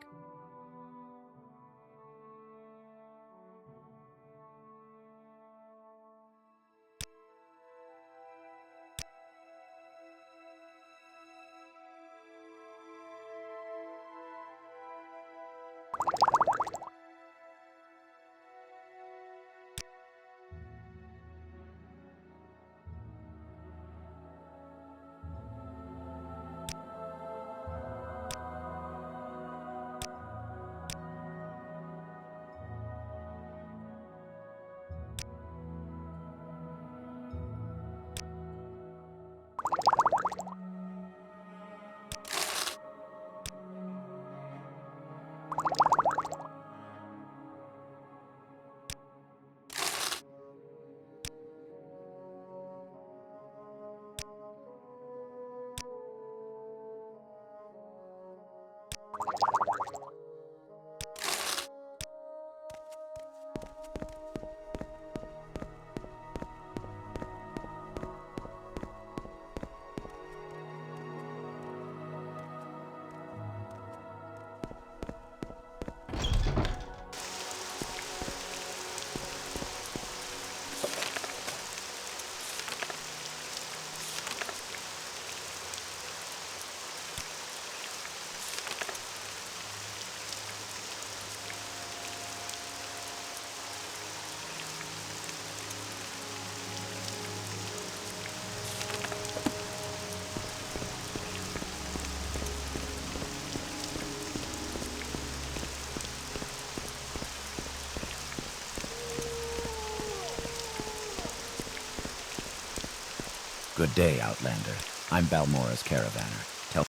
Good day, Outlander. I'm Balmora's caravaner. Tell...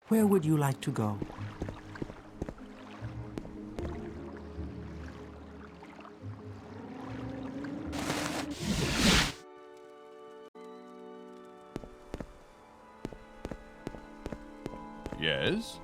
Where would you like to go? Yes?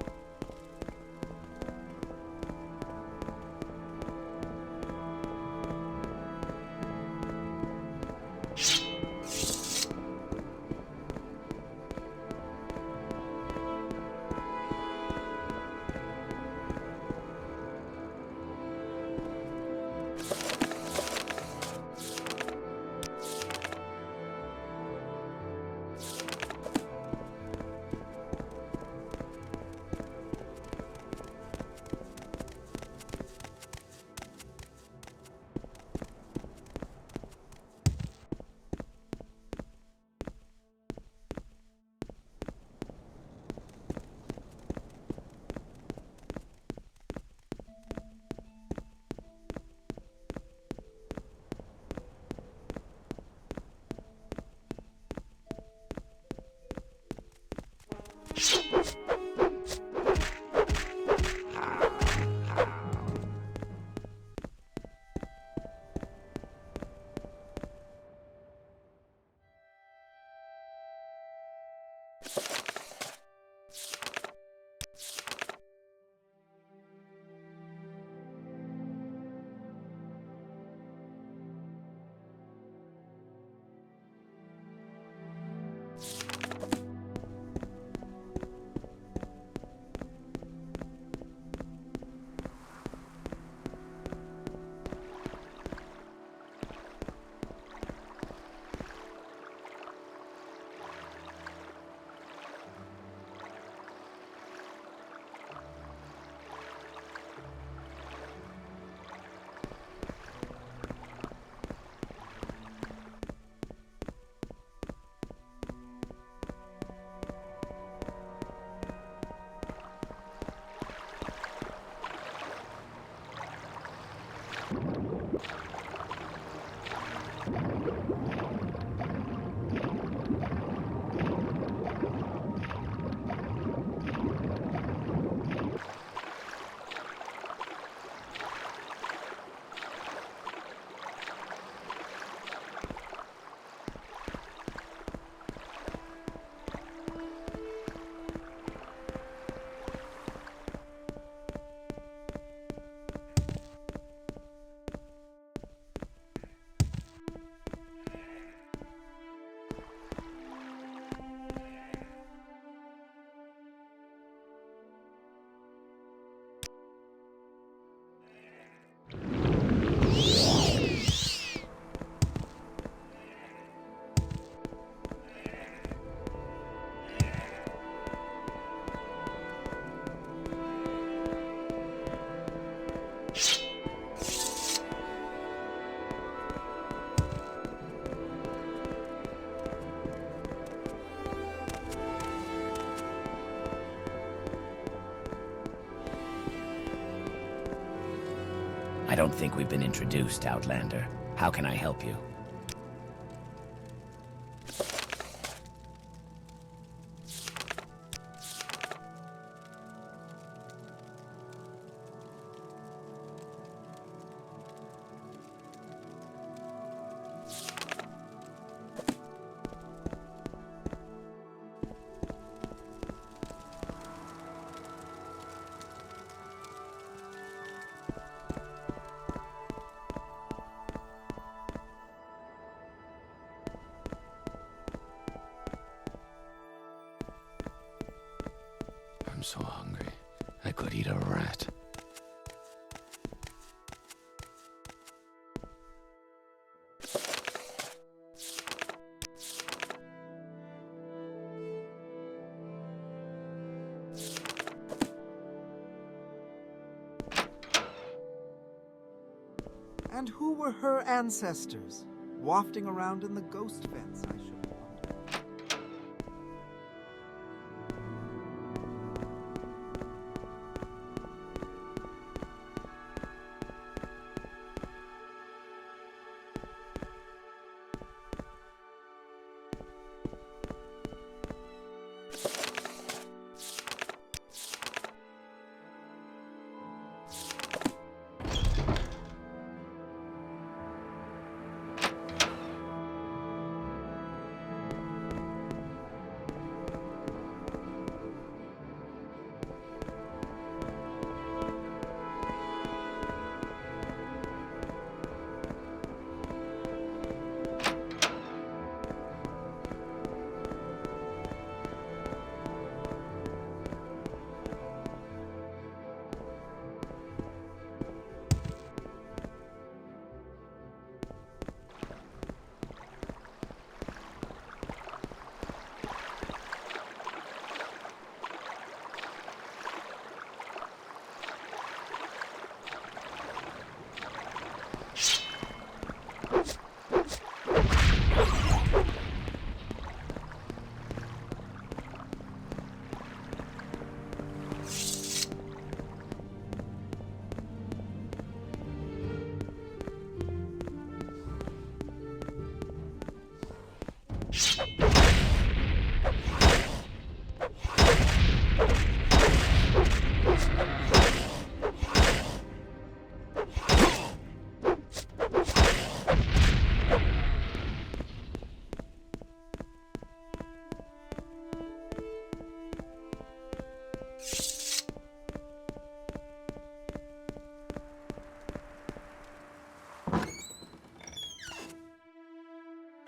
I don't think we've been introduced, Outlander. How can I help you? I'm so hungry. I could eat a rat. And who were her ancestors? Wafting around in the ghost fence, I should wonder.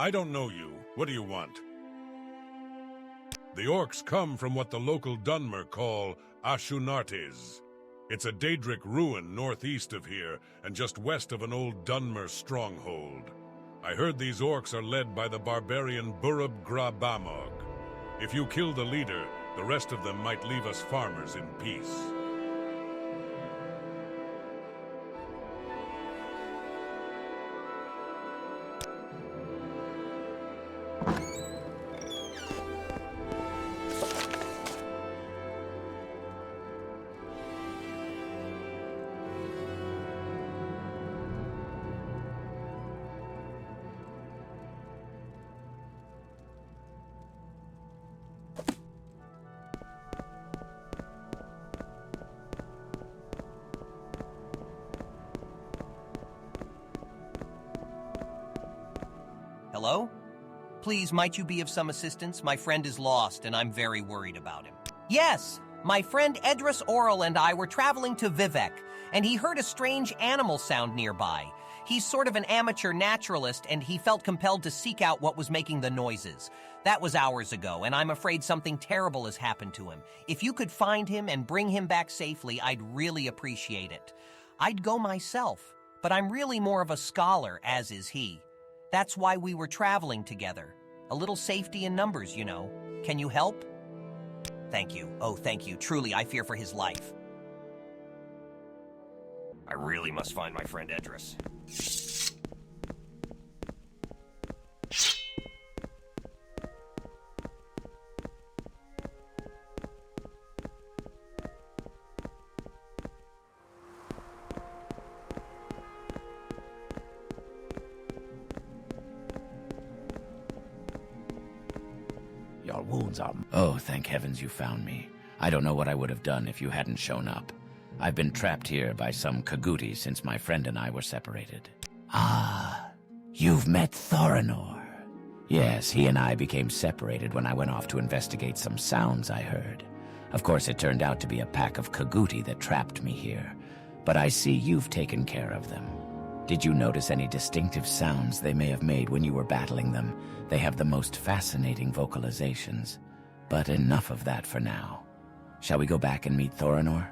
I don't know you. What do you want? The Orcs come from what the local Dunmer call Ashunartes. It's a Daedric ruin northeast of here, and just west of an old Dunmer stronghold. I heard these Orcs are led by the barbarian Burub Grabamog. If you kill the leader, the rest of them might leave us farmers in peace. Hello? Please, might you be of some assistance? My friend is lost, and I'm very worried about him. Yes! My friend Edris Oral and I were traveling to Vivec, and he heard a strange animal sound nearby. He's sort of an amateur naturalist, and he felt compelled to seek out what was making the noises. That was hours ago, and I'm afraid something terrible has happened to him. If you could find him and bring him back safely, I'd really appreciate it. I'd go myself, but I'm really more of a scholar, as is he. That's why we were traveling together. A little safety in numbers, you know. Can you help? Thank you. Oh, thank you. Truly, I fear for his life. I really must find my friend Edris. Your wounds are... Oh, thank heavens you found me. I don't know what I would have done if you hadn't shown up. I've been trapped here by some Kaguti since my friend and I were separated. Ah, you've met Thorinor. Yes, he and I became separated when I went off to investigate some sounds I heard. Of course, it turned out to be a pack of Kaguti that trapped me here. But I see you've taken care of them. Did you notice any distinctive sounds they may have made when you were battling them? They have the most fascinating vocalizations. But enough of that for now. Shall we go back and meet Thorinor?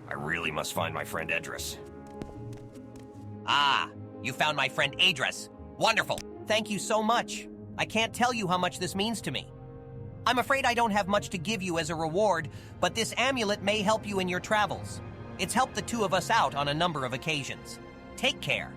I really must find my friend Edris. Ah, you found my friend Edris. Wonderful. Thank you so much. I can't tell you how much this means to me. I'm afraid I don't have much to give you as a reward, but this amulet may help you in your travels. It's helped the two of us out on a number of occasions. Take care.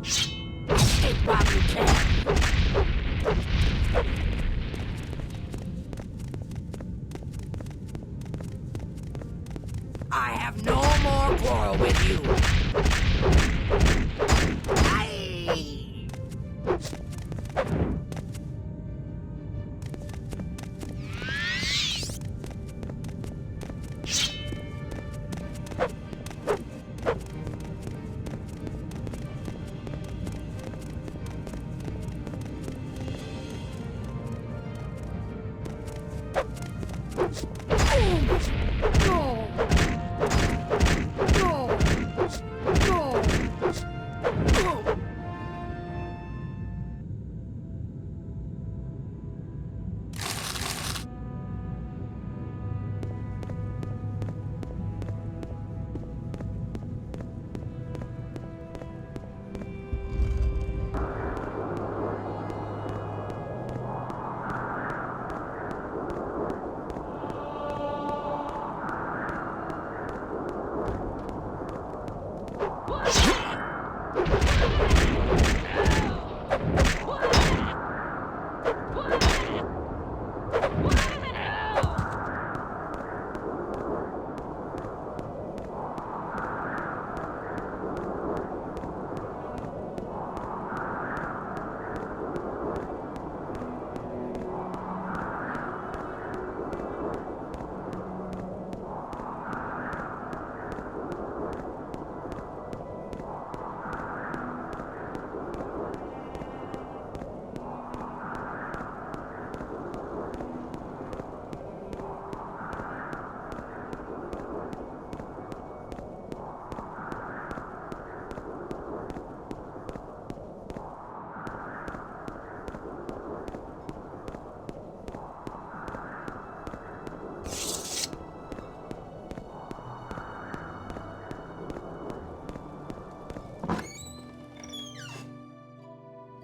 Escape while you can! I have no more quarrel with you! Aye!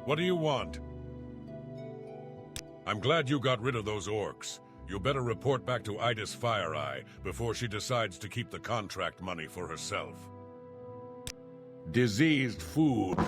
What do you want? I'm glad you got rid of those orcs. You better report back to Idis FireEye before she decides to keep the contract money for herself. Diseased food.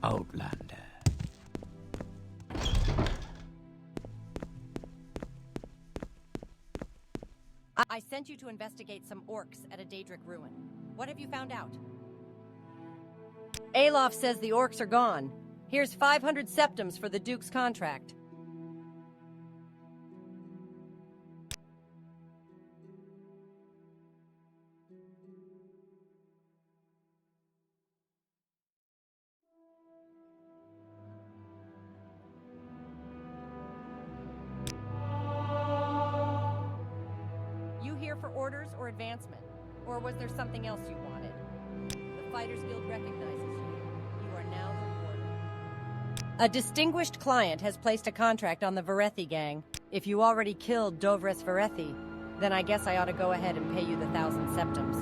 Outlander. I sent you to investigate some orcs at a Daedric ruin. What have you found out? Alof says the orcs are gone. Here's 500 septums for the Duke's contract. For orders or advancement? Or was there something else you wanted? The Fighters Guild recognizes you. You are now the warden. A distinguished client has placed a contract on the Verethi Gang. If you already killed Dovres Verethi, then I guess I ought to go ahead and pay you the 1,000 septims.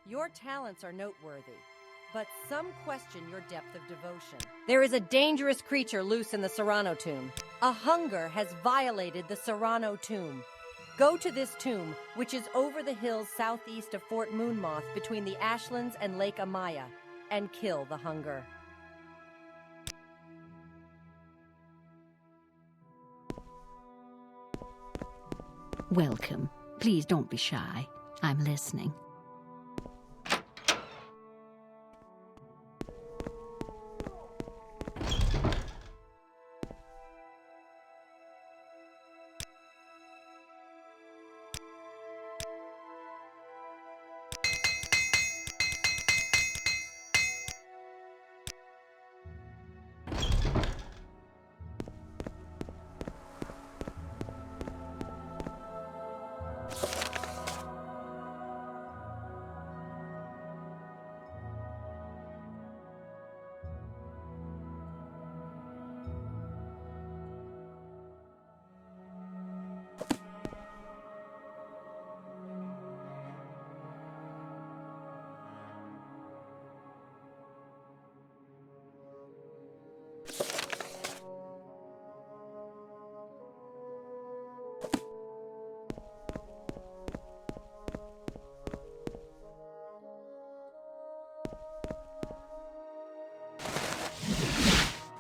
Your talents are noteworthy, but some question your depth of devotion. There is a dangerous creature loose in the Serrano tomb. A hunger has violated the Serrano tomb. Go to this tomb, which is over the hills southeast of Fort Moonmoth between the Ashlands and Lake Amaya, and kill the hunger. Welcome. Please don't be shy. I'm listening.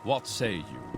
What say you?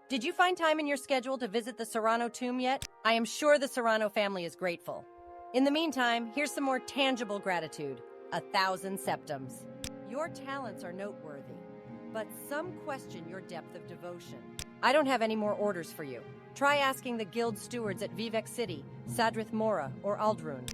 Did you find time in your schedule to visit the Serrano tomb yet? I am sure the Serrano family is grateful. In the meantime, here's some more tangible gratitude. 1,000 septums. Your talents are noteworthy, but some question your depth of devotion. I don't have any more orders for you. Try asking the guild stewards at Vivec City, Sadrith Mora, or Aldrun.